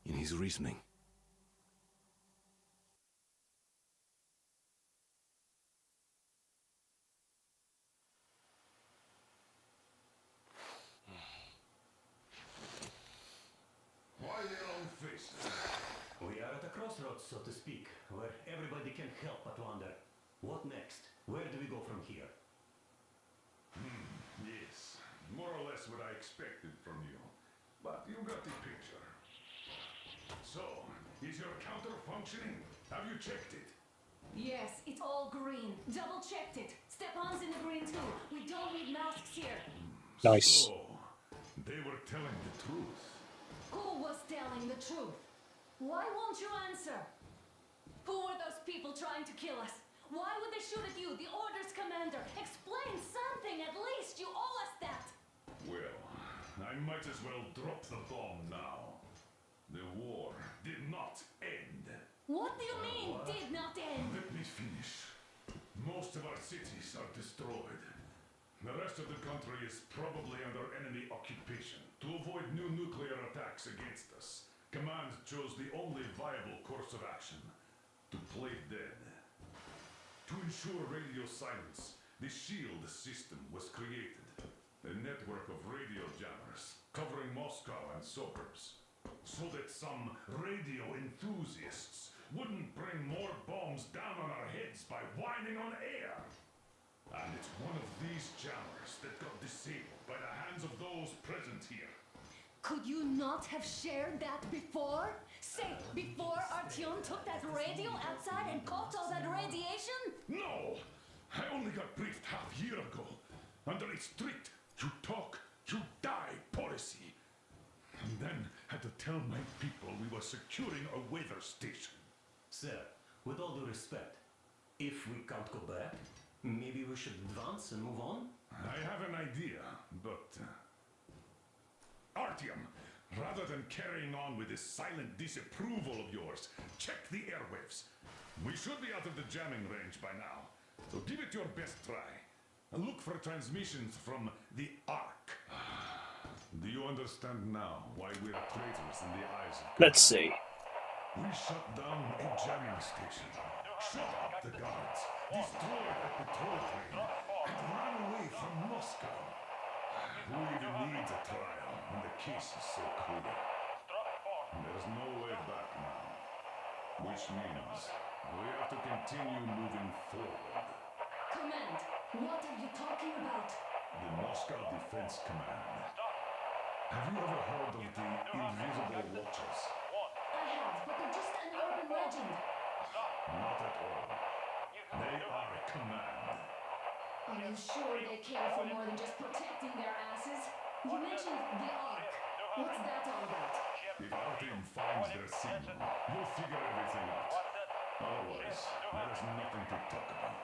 in his reasoning. Why the long faces? We are at a crossroads, so to speak, where everybody can help but wonder, what next? Where do we go from here? Yes, more or less what I expected from you. But you got the picture. So, is your counter functioning? Have you checked it? Yes, it's all green. Double checked it. Stepan's in the green too. We don't need masks here. Nice. So, they were telling the truth. Who was telling the truth? Why won't you answer? Who were those people trying to kill us? Why would they shoot at you, the Order's commander? Explain something, at least. You owe us that. Well, I might as well drop the bomb now. The war did not end. What do you mean, did not end? Let me finish. Most of our cities are destroyed. The rest of the country is probably under enemy occupation. To avoid new nuclear attacks against us, Command chose the only viable course of action: to play dead. To ensure radio silence, the SHIELD system was created. A network of radio jammers covering Moscow and suburbs, so that some radio enthusiasts wouldn't bring more bombs down on our heads by whining on air. And it's one of these jammers that got disabled by the hands of those present here. Could you not have shared that before? Say, before Artyom took that radio outside and caught all that radiation? No! I only got briefed half a year ago, under a strict you talk, you die policy. And then had to tell my people we were securing a weather station. Sir, with all due respect, if we can't go back, maybe we should advance and move on? I have an idea, but... Artyom, rather than carrying on with this silent disapproval of yours, check the airwaves. We should be out of the jamming range by now, so give it your best try. And look for transmissions from the Ark. Do you understand now why we're traitors in the eyes of God? Let's see. We shut down a jamming station, shut up the guards, destroyed a patrol train, and ran away from Moscow. Who even needs a trial when the case is so clear? There's no way back now. Which means we have to continue moving forward. Command, what are you talking about? The Moscow Defense Command. Have you ever heard of the Invisible Watchers? I have, but they're just an urban legend. Not at all. They are a command. Are you sure they care for more than just protecting their asses? You mentioned the Ark. What's that all about? If Artyom finds their signal, you'll figure everything out. Otherwise, there is nothing to talk about.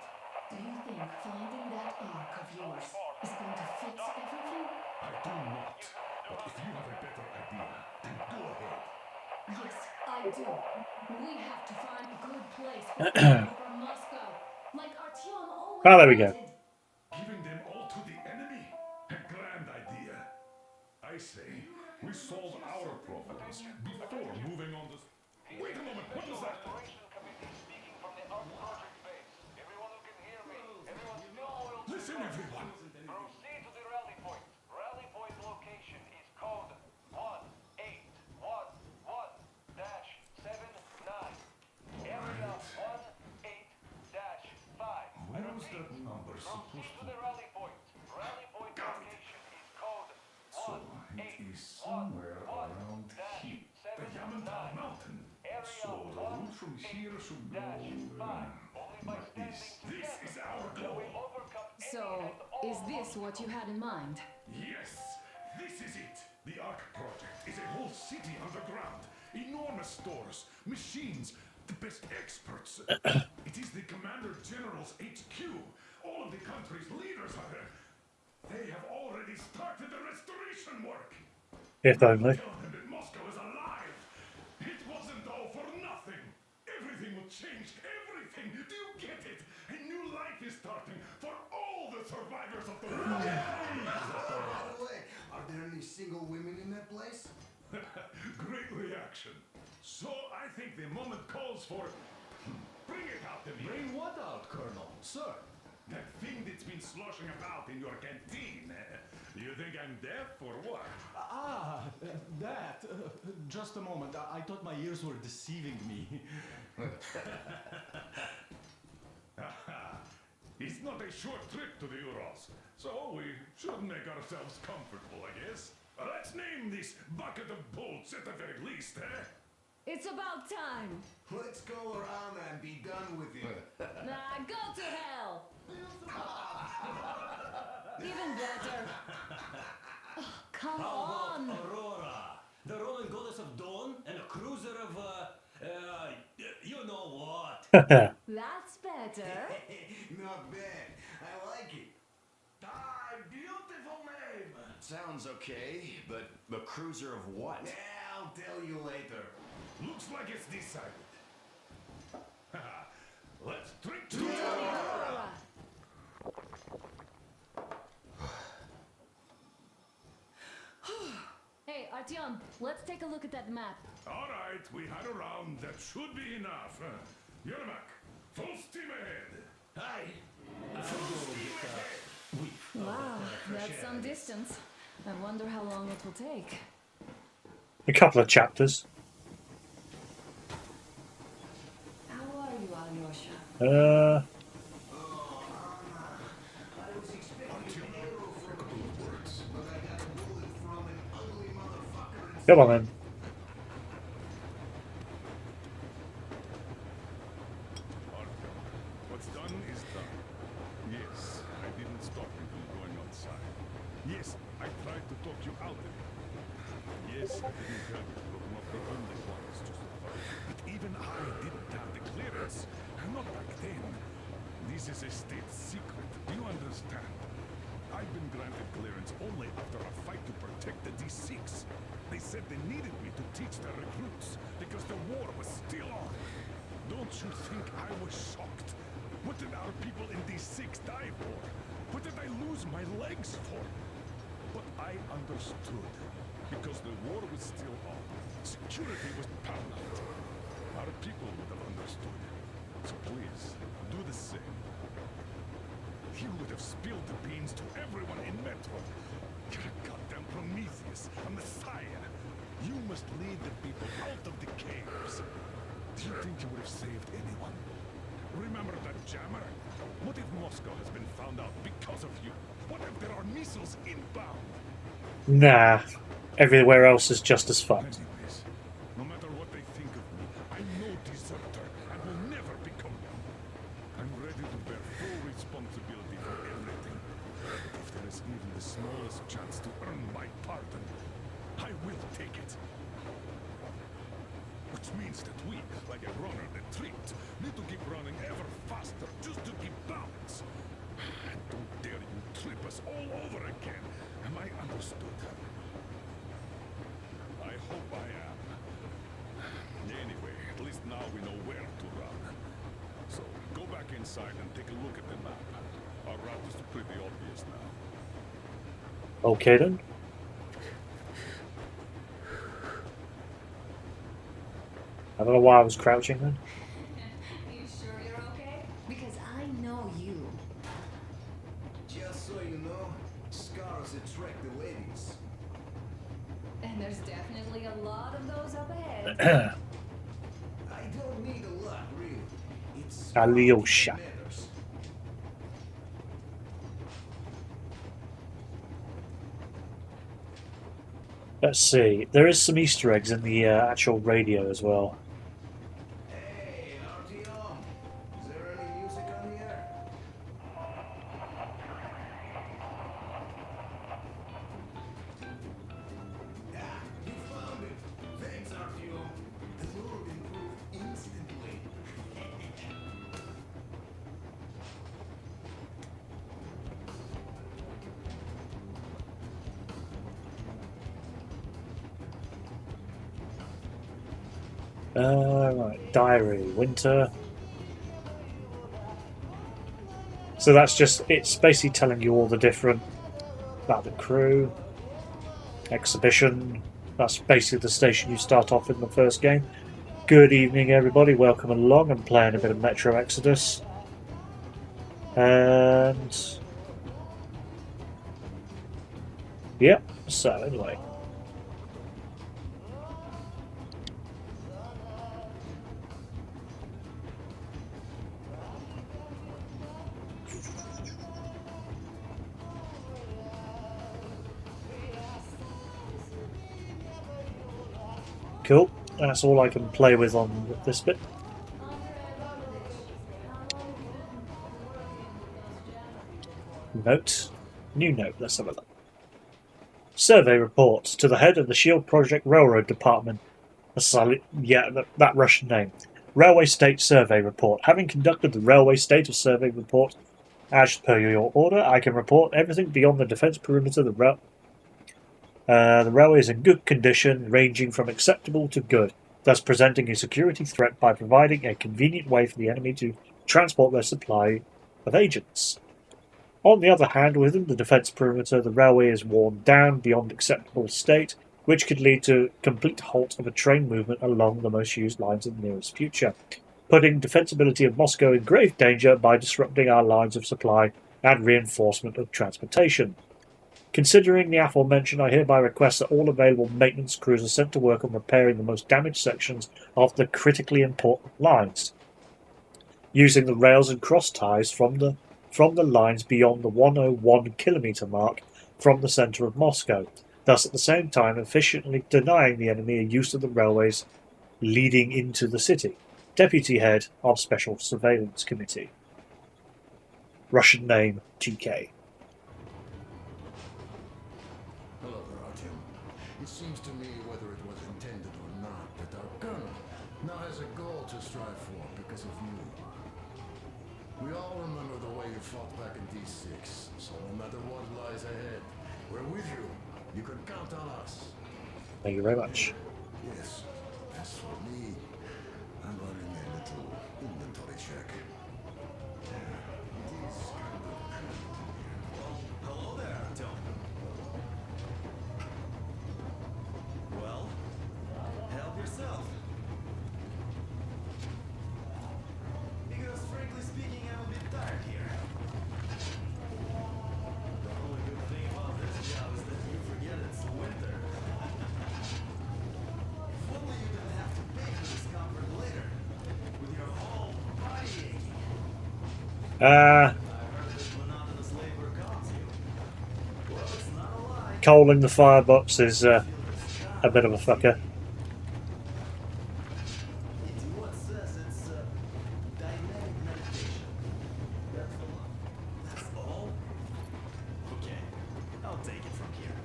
Do you think finding that Ark of yours is going to fix everything? I do not. But if you have a better idea, then go ahead. Yes, I do. We have to find a good place for taking over Moscow, like Artyom always Ah, there we go. wanted. Giving them all to the enemy? A grand idea. I say, we solve our problems before moving on to... Wait a moment, what was that? Listen, everyone. Proceed to the rally point. Rally point location is code 1811-79. Area 18-5. Where was that number supposed Proceed to to the rally point. Rally point location is code So it is somewhere around here. The Yamantau Mountain. So the route from here should go like this. This is our goal. So, is this what you had in mind? Yes, this is it. The Ark Project is a whole city underground. Enormous stores, machines, the best experts. It is the Commander General's HQ. All of the country's leaders are there. They have already started the restoration work. If only. Tell them that Moscow is alive. It wasn't all for nothing. Everything will change. Everything. Do you get it? A new life is starting for all the survivors of the war. By the way, are there any single women in that place? Great reaction. So I think the moment calls for... Bring it out to me. Bring what out, Colonel? Sir? That thing that's been sloshing about in your canteen. You think I'm deaf or what? That. Just a moment. I thought my ears were deceiving me. It's not a short trip to the Urals, so we should make ourselves comfortable, I guess. Let's name this bucket of bolts at the very least, eh? It's about time. Let's go around and be done with it. Nah, go to hell. Even better. Oh, come on. Aurora, the Roman goddess of dawn, and a cruiser of, you know what? That's better. Not bad. I like it. Beautiful name. Sounds okay, but a cruiser of what? Yeah, I'll tell you later. Looks like it's decided. Let's drink to Aurora. Hey, Artyom, let's take a look at that map. All right, we had a round. That should be enough. Yermak, full steam ahead. Aye. Wow, that's some distance. I wonder how long it will take. A couple of chapters. How are you, Alyosha? I was expecting an arrow from the words, but I got a bullet from an ugly motherfucker. Come on then. What's done is done. Yes, I didn't stop you from going outside. Yes, I tried to talk you out of it. Yes, I didn't tell you you're not the only ones to survive. But even I didn't have the clearance. Not back then. This is a state secret. Do you understand? I've been granted clearance only after a fight to protect the D6. They said they needed me to teach their recruits because the war was still on. Don't you think I was shocked? What did our people in D6 die for? What did I lose my legs for? But I understood. Because the war was still on. Security was paramount. Our people would have understood. So please, do the same. You would have spilled the beans to everyone in Metro. You're a goddamn Prometheus, a messiah. You must lead the people out of the caves. Do you think you would have saved anyone? Remember that jammer? What if Moscow has been found out because of you? What if there are missiles inbound? Nah. Everywhere else is just as fucked. Anyways, no matter what they think of me, I'm no deserter and will never become one. I'm ready to bear full responsibility for everything. But if there is even the smallest chance to earn my pardon, I will take it. Which means that we, like a runner that tripped, need to keep running ever faster just to keep balance. And don't dare you trip us all over again. Am I understood? I hope I am. inside and take a look at the map. Our route is pretty obvious now. Okay then. I don't know why I was crouching then. You sure you're okay? Because I know you. Just so you know, scars attract the ladies. And there's definitely a lot of those up ahead. I don't need a lot, really. It's Alyosha. matters. Let's see. There is some Easter eggs in the actual radio as well. Hey, Artyom, is there any music on here? Ah, you found it. Thanks, Artyom. The mood improved instantly. Right. Diary. Winter. So that's just, it's basically telling you all the different, about the crew, exhibition. That's basically the station you start off in the first game. Good evening, everybody. Welcome along. I'm playing a bit of Metro Exodus. And yep, so anyway. Cool. That's all I can play with on this bit. Note. New note. Let's have a look. Survey report to the head of the Shield Project Railroad Department. That Russian name. Railway State Survey Report. Having conducted the Railway Status Survey Report as per your order, I can report everything beyond the defence perimeter. The railway is in good condition, ranging from acceptable to good, thus presenting a security threat by providing a convenient way for the enemy to transport their supply of agents. On the other hand, within the defence perimeter, the railway is worn down beyond acceptable state, which could lead to complete halt of a train movement along the most used lines in the nearest future, putting defensibility of Moscow in grave danger by disrupting our lines of supply and reinforcement of transportation. Considering the aforementioned, I hereby request that all available maintenance crews are sent to work on repairing the most damaged sections of the critically important lines, using the rails and cross ties from the lines beyond the 101 kilometre mark from the centre of Moscow, thus at the same time efficiently denying the enemy a use of the railways leading into the city. Deputy Head of Special Surveillance Committee. Russian name TK. Hello there, Artyom. It seems to me, whether it was intended or not, that our colonel now has a goal to strive for because of you. We all remember the way you fought back in D6, so no matter what lies ahead, we're with you. You can count on us. Thank you very much. Yes. As for me, I'm running a little inventory check. Hello there, Artyom. Well, help yourself. Because frankly speaking, I'm a bit tired here. The only good thing about this job is that you forget it's winter. If only you didn't have to pay for discomfort later, with your whole body aching. Coal in the firebox is a bit of a fucker. PT1 says it's dynamic meditation. That's the one. That's all? Okay, I'll take it from here.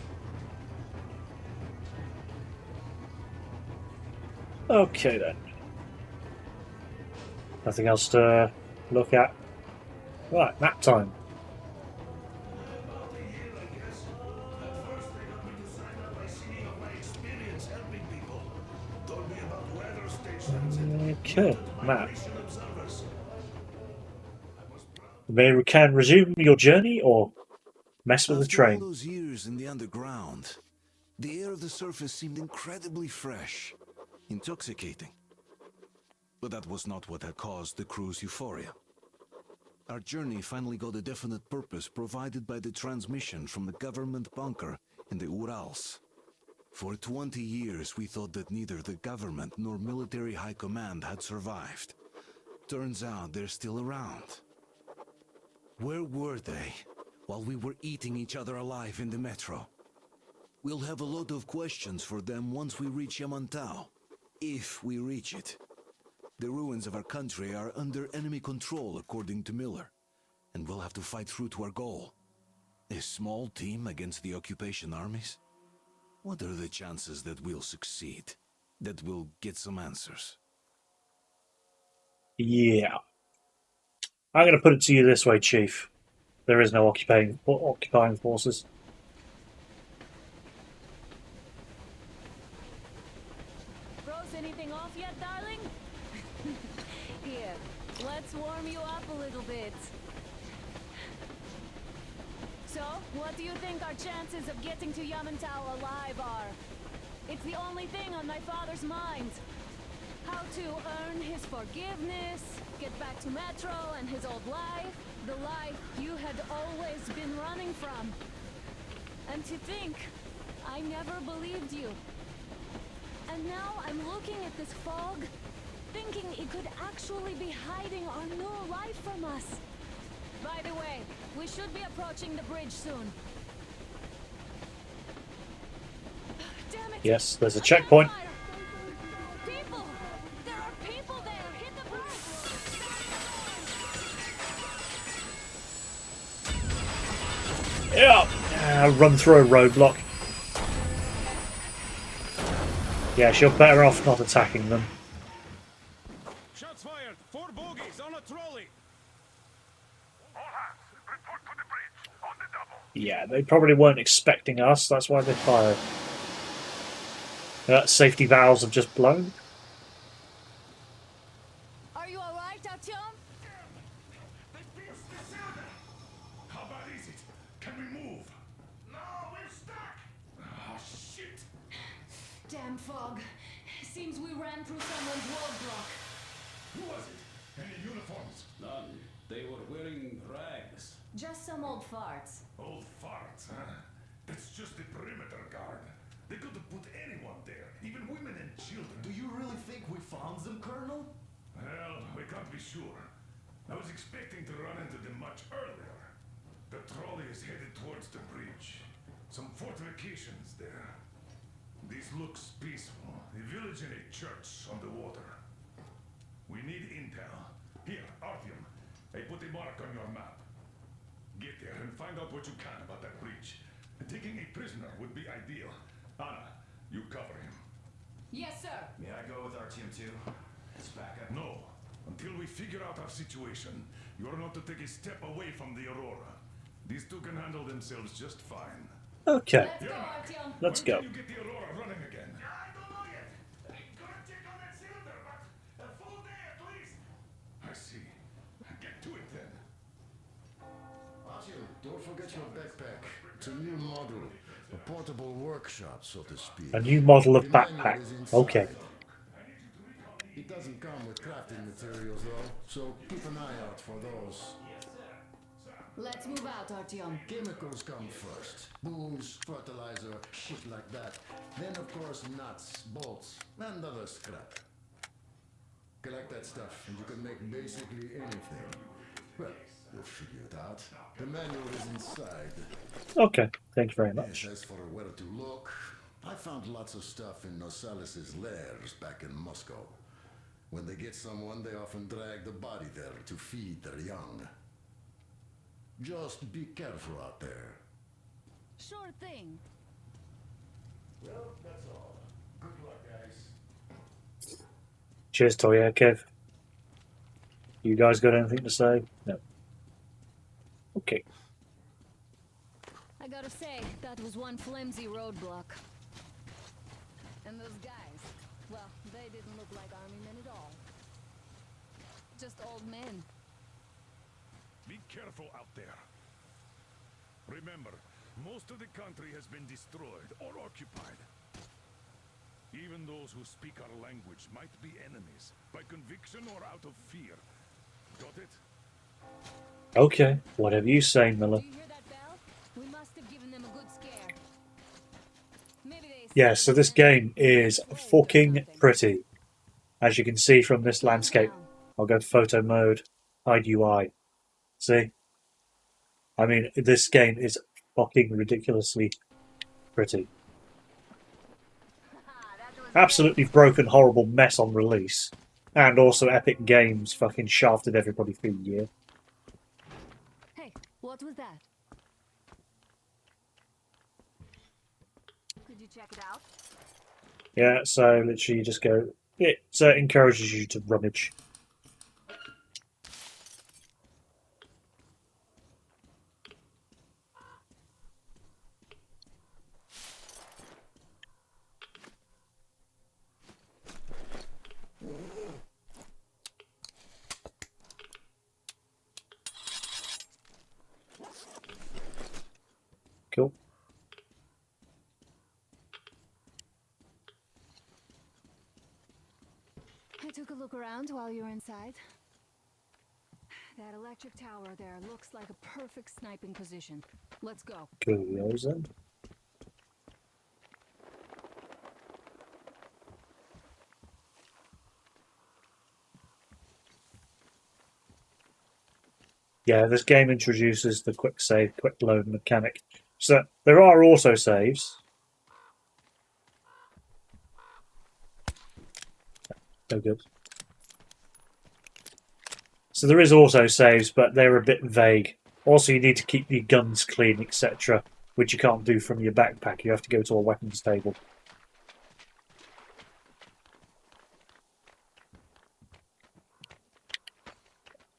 Okay then. Nothing else to look at. Right, nap time. Okay, map. You can resume your journey or mess with the After all train. those years in the underground, the air of the surface seemed incredibly fresh, intoxicating. But that was not what had caused the crew's euphoria. Our journey finally got a definite purpose provided by the transmission from the government bunker in the Urals. For 20 years, we thought that neither the government nor military high command had survived. Turns out they're still around. Where were they while we were eating each other alive in the metro? We'll have a lot of questions for them once we reach Yamantau, if we reach it. The ruins of our country are under enemy control, according to Miller, and we'll have to fight through to our goal. A small team against the occupation armies? What are the chances that we'll succeed? That we'll get some answers? Yeah. I'm going to put it to you this way, Chief. There is no occupying forces. Froze anything off yet, darling? Here, let's warm you up a little bit. So, what do you think our chances of getting to Yamantau alive are? It's the only thing on my father's mind. How to earn his forgiveness, get back to Metro and his old life, the life you had always been running from. And to think, I never believed you. And now I'm looking at this fog, thinking it could actually be hiding our new life from us. By the way, we should be approaching the bridge soon. Damn it! Yes, there's a checkpoint. People! There are people there! Hit the brakes! Yeah! Run through a roadblock. Yes, you're better off not attacking them. Shots fired! 4 bogies on a trolley! Yeah, they probably weren't expecting us, that's why they fired. Safety valves have just blown. Are you alright, Artyom? How bad is it? Can we move? No, we're stuck! Ah, shit! Damn fog. Seems we ran through someone's roadblock. Who was it? Any uniforms? None. They were wearing rags. Just some old farts. Old farts, huh? That's just the perimeter guard. They could have put anyone there, even women and children. Do you really think we found them, Colonel? Well, we can't be sure. I was expecting to run into them much earlier. The trolley is headed towards the bridge. Some fortifications there. This looks peaceful. A village and a church on the water. We need intel. Here, Artyom, I put a mark on your map. Get there and find out what you can about that bridge. Taking a prisoner would be ideal. Anna, you cover him. Yes, sir. May I go with Artyom too? As backup? No. Until we figure out our situation, you are not to take a step away from the Aurora. These two can handle themselves just fine. Okay. Let's go, Artyom. Let's go. When can you get the Aurora running again? I don't know yet. Gonna check on that cylinder, but a full day at least. I see. Get to it then. Artyom, don't forget your backpack. It's a new model. A portable workshop, so to speak. A new model of The manual backpack. is inside. Okay. It doesn't come with crafting materials, though, so keep an eye out for those. Let's move out, Artyom. Chemicals come first. Booze, fertilizer, shit like that. Then, of course, nuts, bolts, and other scrap. Collect that stuff, and you can make basically anything. Well, you'll figure it out. The manual is inside. Okay, thank you very much. Yes, as for where to look, I found lots of stuff in Nosalis's lairs back in Moscow. When they get someone, they often drag the body there to feed their young. Just be careful out there. Sure thing. Well, that's all. Good luck, guys. Cheers, Toya, Kev. You guys got anything to say? No. Okay. I gotta say, that was one flimsy roadblock. And those guys, well, they didn't look like army men at all. Just old men. Be careful out there. Remember, most of the country has been destroyed or occupied. Even those who speak our language might be enemies, by conviction or out of fear. Got it? Okay, whatever you say, Miller. Do you hear that bell? We must have given them a good scare. Maybe they Yeah, so this game is fucking pretty. As you can see from this landscape. I'll go to photo mode, hide UI. See? I mean, this game is fucking ridiculously pretty. Absolutely broken, horrible mess on release. And also Epic Games fucking shafted everybody for a year. Hey, what was that? Could you check it out? Yeah, so literally you just go... It encourages you to rummage. Cool. I took a look around while you were inside. That electric tower there looks like a perfect sniping position. Let's go. Curioso. Yeah, this game introduces the quick save, quick load mechanic. So there are also saves. Oh, good. So there is also saves, but they're a bit vague. Also, you need to keep your guns clean, etc., which you can't do from your backpack. You have to go to a weapons table.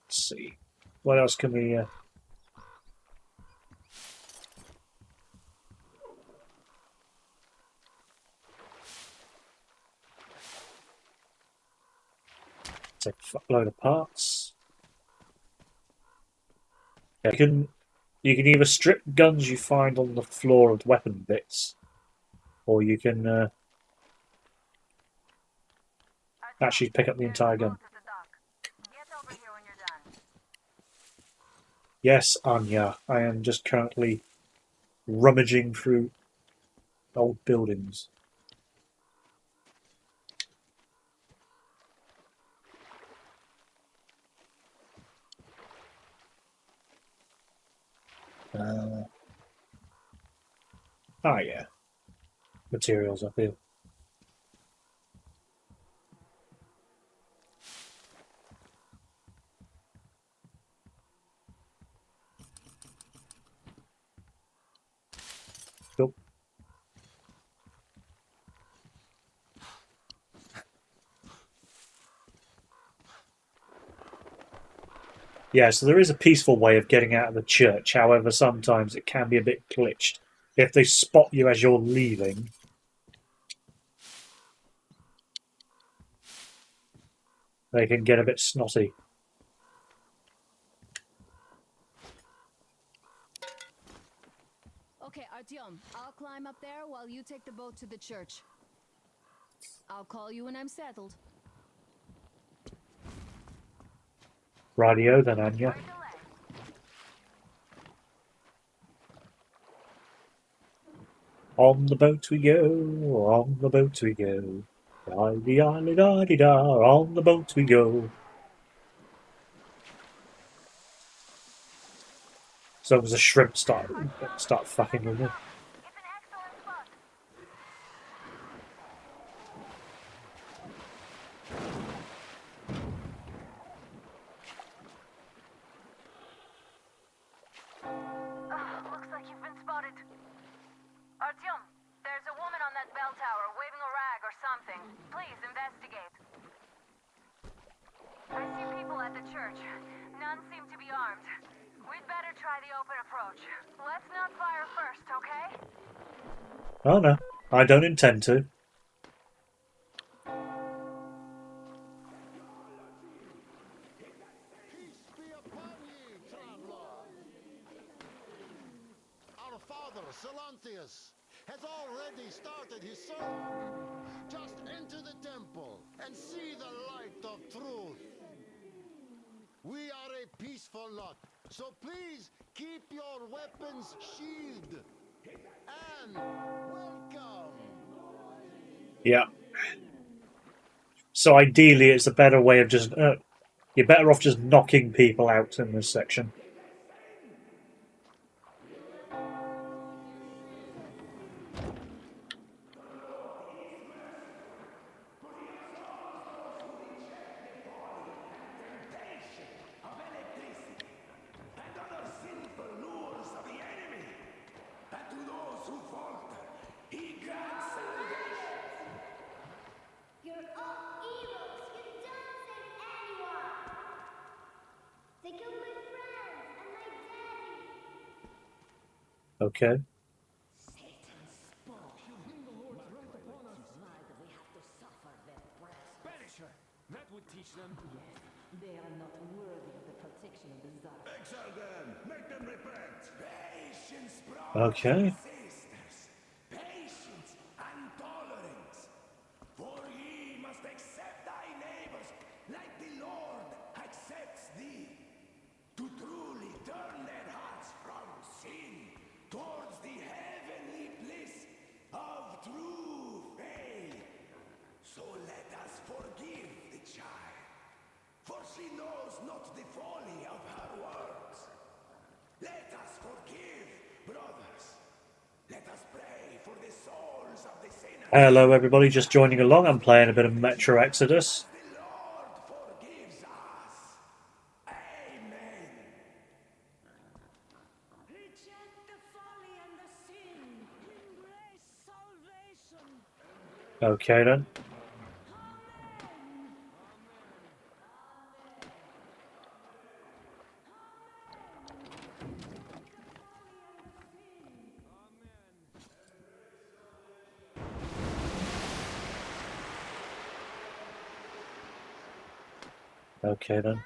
Let's see. What else can we... Take a fuckload of parts. Yeah, you can either strip guns you find on the floor of weapon bits, or you can actually pick up the entire gun. Yes, Anya, I am just currently rummaging through old buildings. Yeah. Materials up here. Cool. Yeah, so there is a peaceful way of getting out of the church. However, sometimes it can be a bit glitched. If they spot you as you're leaving, they can get a bit snotty. Okay, Artyom, I'll climb up there while you take the boat to the church. I'll call you when I'm settled. Radio then, Anya. On the boat we go, on the boat we go. Da-di-da-di-da-di-da, on the boat we go. So as a shrimp start fucking with me. Looks like you've been spotted. Artyom, there's a woman on that bell tower waving a rag or something. Please investigate. I see people at the church. None seem to be armed. We'd better try the open approach. Let's not fire first, okay? Oh no, I don't intend to. brother, Silantius, has already started his sermon. Just enter the temple and see the light of truth. We are a peaceful lot, so please keep your weapons sheathed. And welcome. Yeah. So ideally, it's a better way of just... you're better off just knocking people out in this section. You're all evils. You don't save anyone. They killed my friends and my daddy. Okay. Banish her. That would teach them. Yes, they are not worthy of the protection of the Tsar. Exile them! Make them repent! Patience, brothers Okay. and sisters. Patience and tolerance. For ye must accept thy neighbors like the Lord accepts thee. To truly turn their hearts from sin towards the heavenly bliss of true faith. So let us forgive the child, for she knows not the folly of her words. Let us forgive, brothers. Let us pray for the souls of the sinners. Hello, everybody. Just joining along. I'm playing a bit of Metro Exodus. The Lord forgives us. Amen. Reject the folly and the sin. Embrace salvation. Okay, then. Okay, then.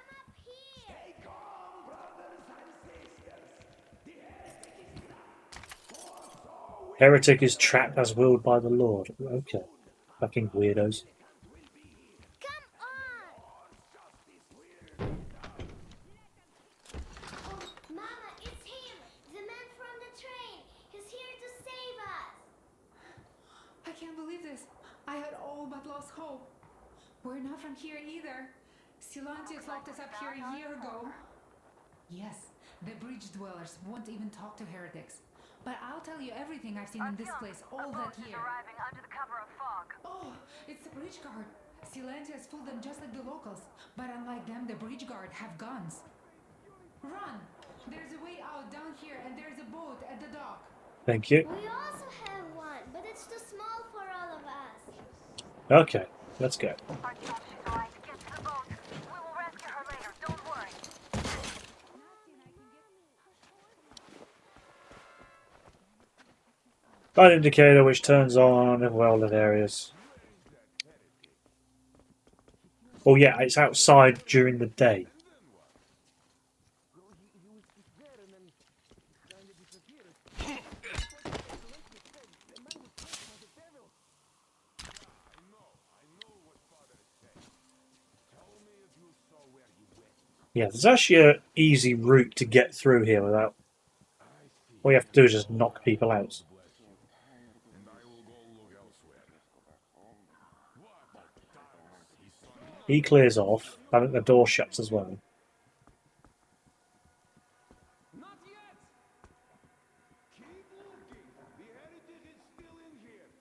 Heretic is trapped as willed by the Lord. Okay. Fucking weirdos. Come on! Oh, Mama, it's him! The man from the train! He's here to save us! I can't believe this. I had all but lost hope. We're not from here either. Silantius locked us up here a year ago. Yes, the bridge dwellers won't even talk to heretics. But I'll tell you everything I've seen in this place all that year. Arriving under the cover of fog. Oh, it's the bridge guard. Silantius fooled them just like the locals. But unlike them, the bridge guard have guns. Run! There's a way out down here and there's a boat at the dock. Thank you. We also have one, but it's too small for all of us. Okay, let's go. Artyom, she's alright. Get to the boat. We will rescue her later. Don't worry. Light indicator which turns on in welded areas. Oh yeah, it's outside during the day. Yeah, there's actually an easy route to get through here without... All you have to do is just knock people out. He clears off. I think the door shuts as well. Not yet. Keep looking. The heretic is still in here.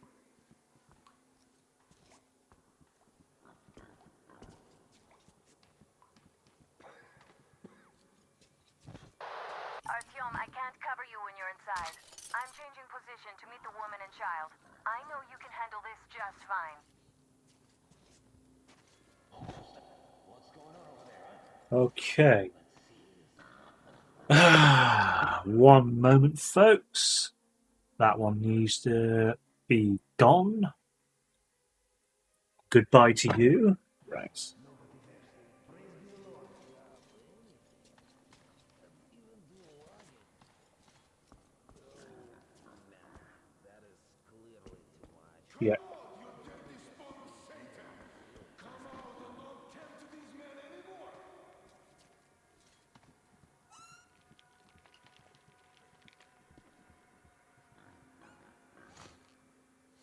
Artyom, I can't cover you when you're inside. I'm changing position to meet the woman and child. I know you can handle this just fine. Okay. One moment, folks. That one needs to be gone. Goodbye to you. Right. Yeah.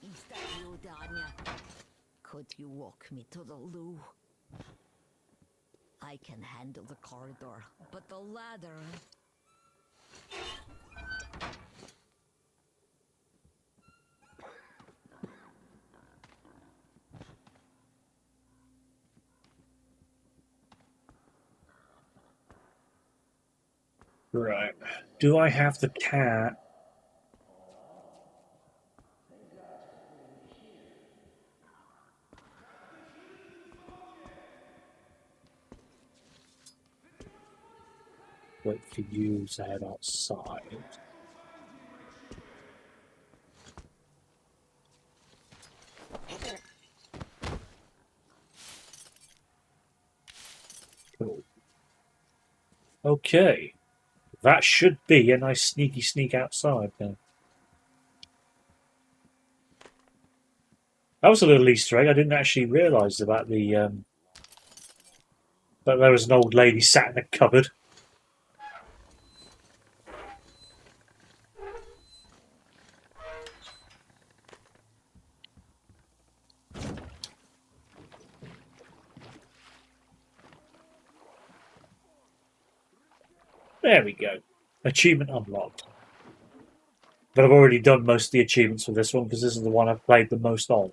Is that you, Danya? Could you walk me to the loo? I can handle the corridor, but the ladder... Right. Do I have the cat? Wait for you to head outside. Cool. Okay. That should be a nice sneaky sneak outside then. That was a little Easter egg. I didn't actually realise about the that there was an old lady sat in a cupboard. There we go. Achievement unlocked. But I've already done most of the achievements for this one because this is the one I've played the most of.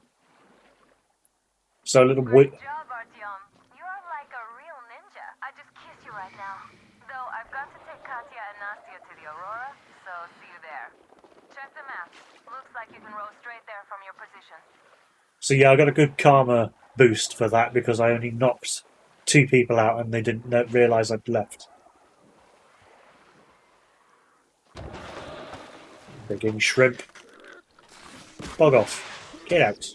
So a little Great job, Artyom. You're like a real ninja. I just kiss you right now. Though I've got to take Katya and Nastya to the Aurora, so see you there. Check the map. Looks like you can row straight there from your position. So yeah, I got a good karma boost for that because I only knocked 2 people out and they didn't realise I'd left. Frigging shrimp. Bog off. Get out.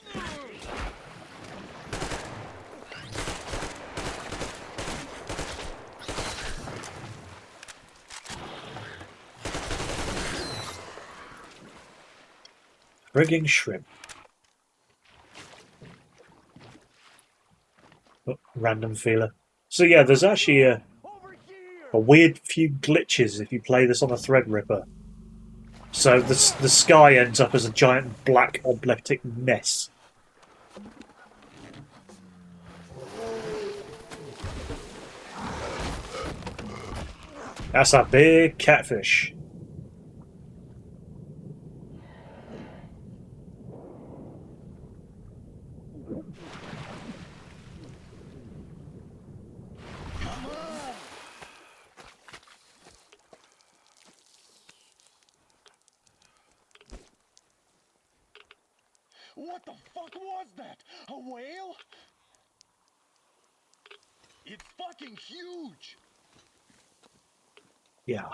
Frigging shrimp. Oh, random feeler. So yeah, there's actually a weird few glitches if you play this on a Threadripper. So the sky ends up as a giant black oblectic mess. That's a big catfish. What the fuck was that? A whale? It's fucking huge! Yeah.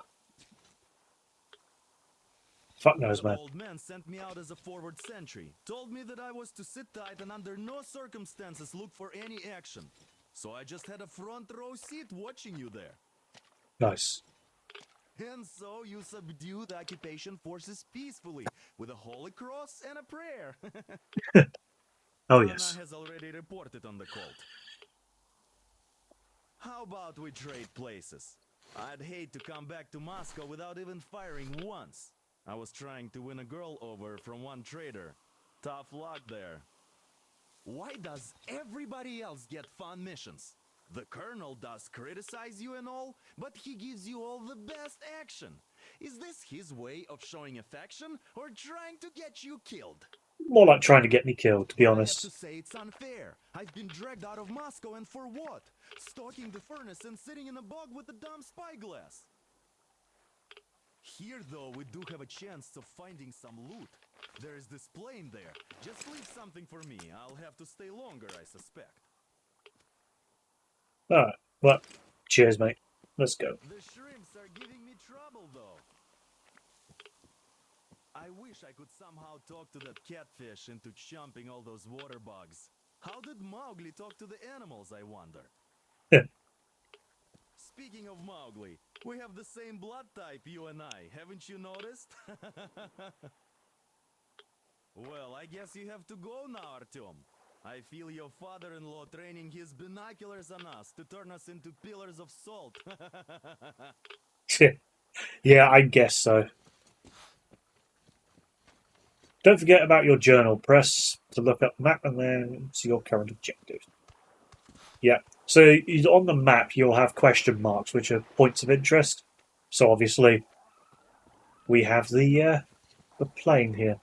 Fuck knows, man. The old man sent me out as a forward sentry. Told me that I was to sit tight and under no circumstances look for any action. So I just had a front row seat watching you there. Nice. And so you subdued the occupation forces peacefully, with a holy cross and a prayer. Oh, Anna yes. has already reported on the cult. How about we trade places? I'd hate to come back to Moscow without even firing once. I was trying to win a girl over from one trader. Tough luck there. Why does everybody else get fun missions? The Colonel does criticize you and all, but he gives you all the best action. Is this his way of showing affection or trying to get you killed? More like trying to get me killed, to be I have honest. to say it's unfair. I've been dragged out of Moscow, and for what? Stalking the furnace and sitting in a bog with a dumb spyglass. Here, though, we do have a chance of finding some loot. There is this plane there. Just leave something for me. I'll have to stay longer, I suspect. Alright, well, cheers, mate. Let's go. The shrimps are giving me trouble, though. I wish I could somehow talk to that catfish into chomping all those water bugs. How did Mowgli talk to the animals, I wonder? Speaking of Mowgli, we have the same blood type, you and I. Haven't you noticed? Well, I guess you have to go now, Artyom. I feel your father-in-law training his binoculars on us to turn us into pillars of salt. Yeah, I guess so. Don't forget about your journal. Press to look up map and then see your current objective. Yeah. So on the map, you'll have question marks, which are points of interest. So obviously, we have the plane here.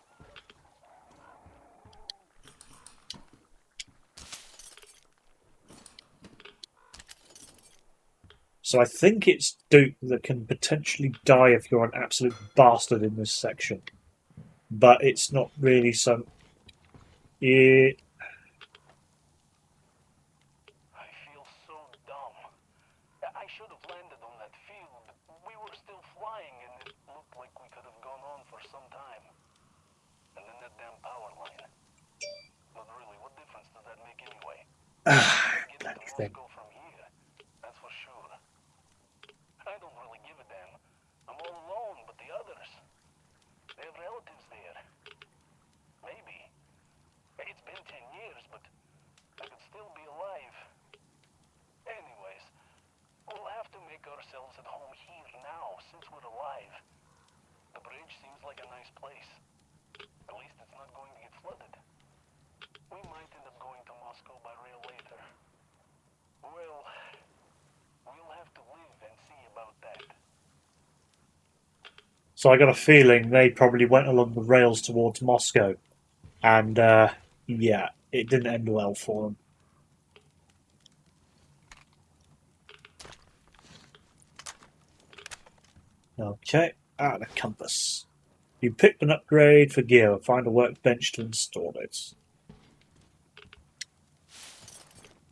So I think it's Duke that can potentially die if you're an absolute bastard in this section. But it's not really some... I feel so dumb. I should have landed on that field, but we were still flying and it looked like we could have gone on for some time. And then that damn power line. But really, what difference does that make anyway? Bloody thing. From here, that's for sure. I don't really give a damn. I'm all alone, but the others, they have relatives there. Maybe. It's been 10 years, but I could still be alive. Anyways, we'll have to make ourselves at home here now, since we're alive. The bridge seems like a nice place. At least it's not going to get flooded. We might end up going to Moscow by rail later. Well, we'll have to live and see about that. So I got a feeling they probably went along the rails towards Moscow. And, yeah, it didn't end well for them. Okay, the compass. You picked an upgrade for gear. Find a workbench to install it.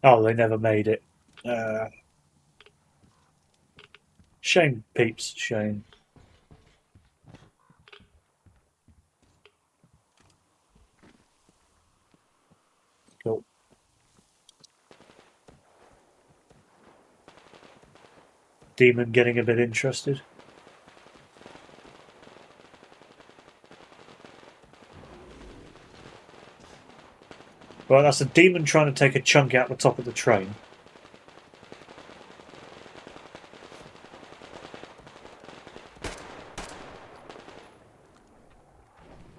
Oh, they never made it. Shame, peeps, shame. Cool. Demon getting a bit interested. Well, that's a demon trying to take a chunk out the top of the train.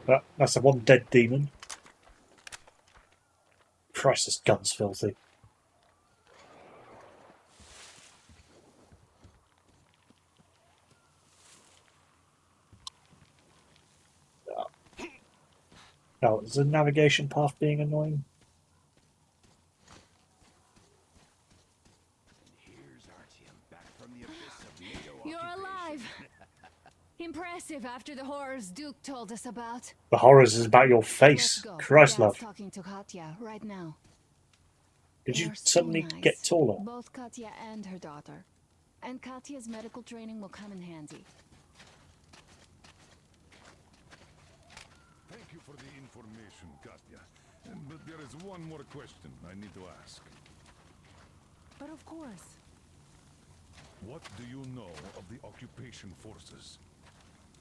Well, that's a one dead demon. Christ, this gun's filthy. Oh, is the navigation path being annoying? You're alive! Impressive after the horrors Duke told us about. The horrors is about your face. Christ, Dad's love. talking to Katya right now. Did you They're suddenly so nice. get taller? Both Katya and her daughter. And Katya's medical training will come in handy. Thank you for the information, Katya. But there is one more question I need to ask. But of course. What do you know of the occupation forces?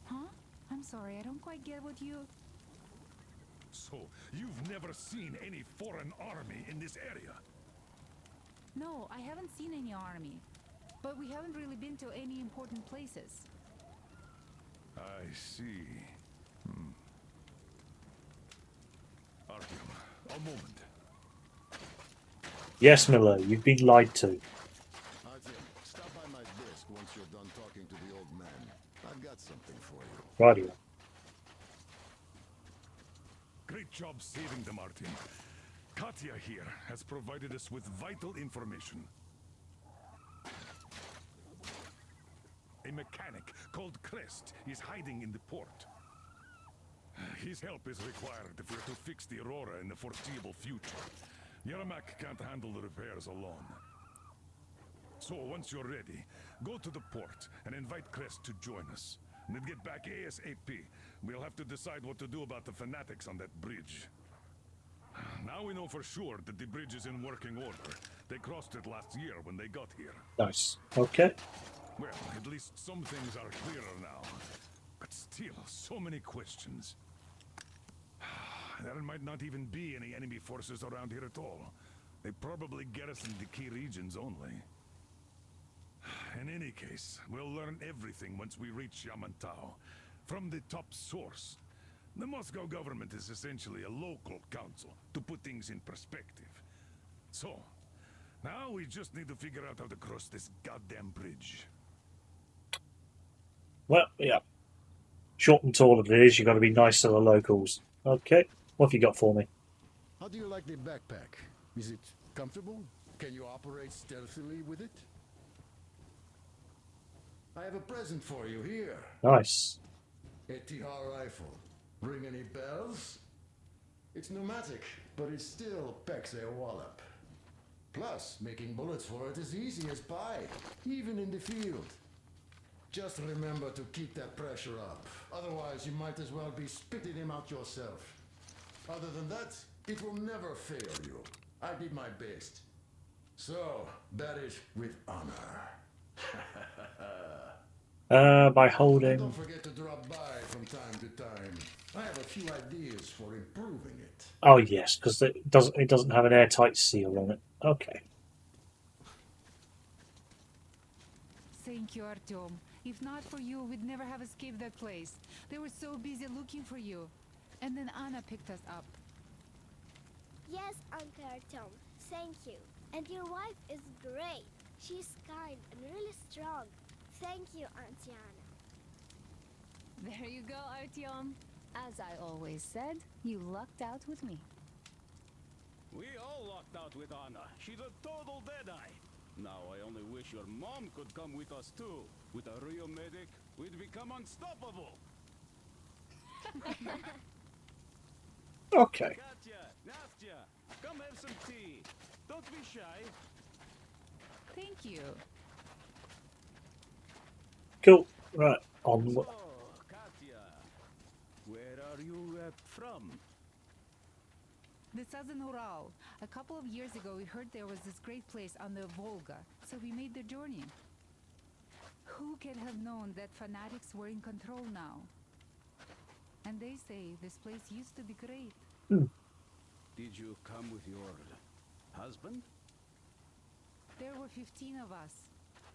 Huh? I'm sorry, I don't quite get what you... So, you've never seen any foreign army in this area? No, I haven't seen any army. But we haven't really been to any important places. I see. Artyom, a moment. Yes, Miller, you've been lied to. Artyom, stop by my desk once you're done talking to the old man. I've got something for you. Radio. Great job saving them, Artyom. Katya here has provided us with vital information. A mechanic called Crest is hiding in the port. His help is required if we're to fix the Aurora in the foreseeable future. Yermak can't handle the repairs alone. So, once you're ready, go to the port and invite Crest to join us. And then get back ASAP. We'll have to decide what to do about the fanatics on that bridge. Now we know for sure that the bridge is in working order. They crossed it last year when they got here. Nice. Okay. Well, at least some things are clearer now. But still, so many questions. There might not even be any enemy forces around here at all. They probably garrison the key regions only. In any case, we'll learn everything once we reach Yamantau. From the top source. The Moscow government is essentially a local council, to put things in perspective. So, now we just need to figure out how to cross this goddamn bridge. Well, yeah. Short and tall it is, you've got to be nice to the locals. Okay, what have you got for me? How do you like the backpack? Is it comfortable? Can you operate stealthily with it? I have a present for you here. Nice. A TR rifle. Ring any bells? It's pneumatic, but it still packs a wallop. Plus, making bullets for it is easy as pie, even in the field. Just remember to keep that pressure up. Otherwise, you might as well be spitting him out yourself. Other than that, it will never fail you. I did my best. So, bear it with honor. By holding. Don't forget to drop by from time to time. I have a few ideas for improving it. Oh yes, because it doesn't have an airtight seal on it. Okay. Thank you, Artyom. If not for you, we'd never have escaped that place. They were so busy looking for you. And then Anna picked us up. Yes, Uncle Artyom. Thank you. And your wife is great. She's kind and really strong. Thank you, Auntie Anna. There you go, Artyom. As I always said, you lucked out with me. We all lucked out with Anna. She's a total deadeye. Now I only wish your mom could come with us too. With a real medic, we'd become unstoppable. Okay. Katya, Nastya, come have some tea. Don't be shy. Thank you. Cool. Right. On. So, Katya, where are you from? The southern Ural. A couple of years ago, we heard there was this great place on the Volga, so we made the journey. Who can have known that fanatics were in control now? And they say this place used to be great. Did you come with your husband? There were 15 of us,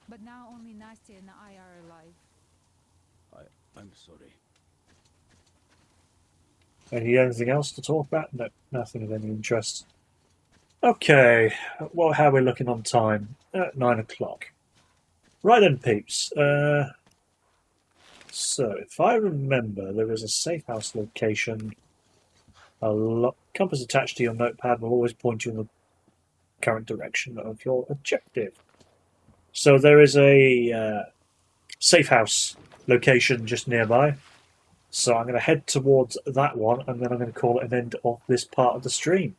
but now only Nastya and I are alive. I'm sorry. Anything else to talk about? No, nothing of any interest. Okay, well, how are we looking on time? At 9 o'clock. Right then, peeps. So, if I remember, there is a safe house location. Compass attached to your notepad will always point you in the current direction of your objective. So there is a safe house location just nearby. So I'm going to head towards that one, and then I'm going to call it an end of this part of the stream.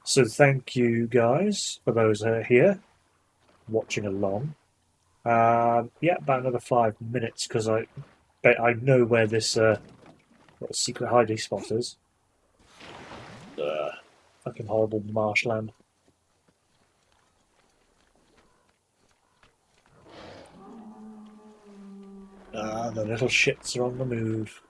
So thank you guys for those who are here watching along. Yeah, about another 5 minutes because I know where this secret hiding spot is. Fucking horrible marshland. The little shits are on the move.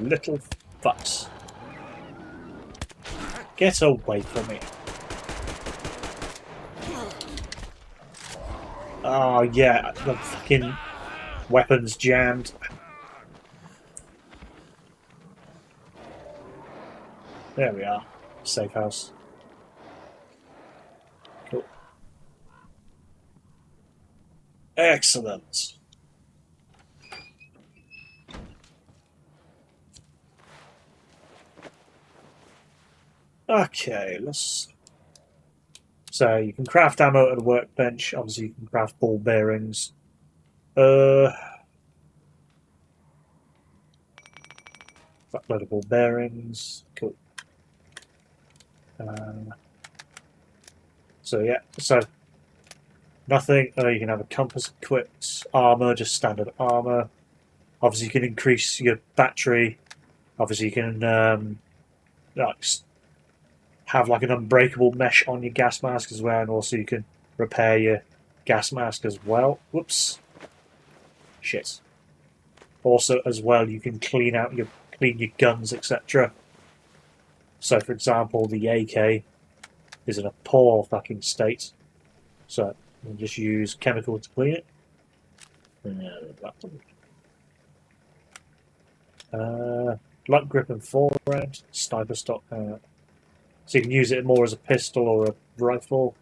Little fucks. Get away from me. Oh yeah, the fucking weapons jammed. There we are. Safe house. Cool. Excellent. Okay, let's... So you can craft ammo at a workbench. Obviously you can craft ball bearings. Fuckload of ball bearings. Cool. So yeah, so nothing. You can have a compass equipped, armor, just standard armor. Obviously you can increase your battery. Obviously you can like have like an unbreakable mesh on your gas mask as well, and also you can repair your gas mask as well. Whoops. Shit. Also, as well, you can clean your guns, etc. So, for example, the AK is in a poor fucking state, so you can just use chemical to clean it. Blunt grip and forearm, sniper stock. So you can use it more as a pistol or a rifle.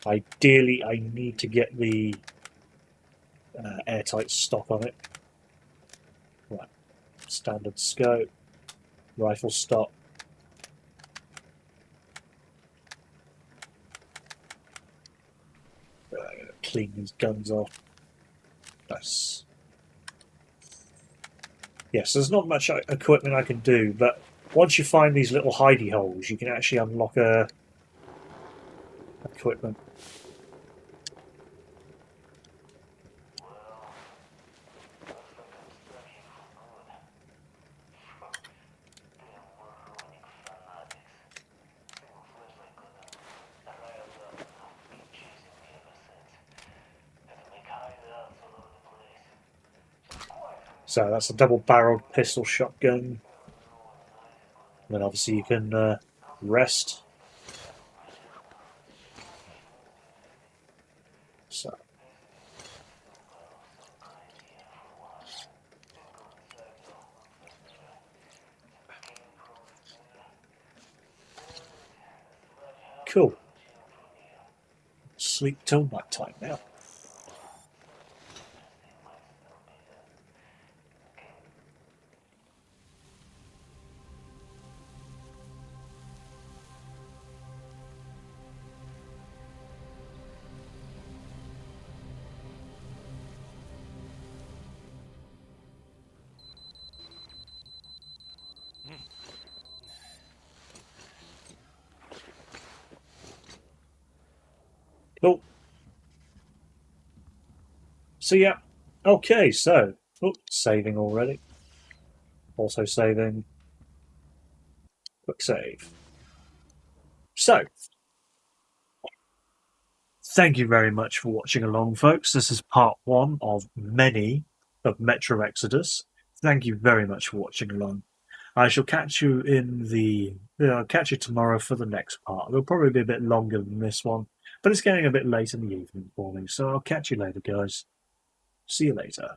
Ideally, I need to get the airtight stock on it. Right, standard scope, rifle stock. Clean these guns off. Nice. Yes, there's not much equipment I can do, but once you find these little hidey holes, you can actually unlock equipment. So that's a double-barreled pistol shotgun. And then obviously you can rest. So. Cool. Sleep till night time now. Cool. So yeah, okay, so saving already. Also saving. Quick save. So, thank you very much for watching along, folks. This is part 1 of many of Metro Exodus. Thank you very much for watching along. I shall catch you I'll catch you tomorrow for the next part. It'll probably be a bit longer than this one, but it's getting a bit late in the evening for me, so I'll catch you later, guys. See you later.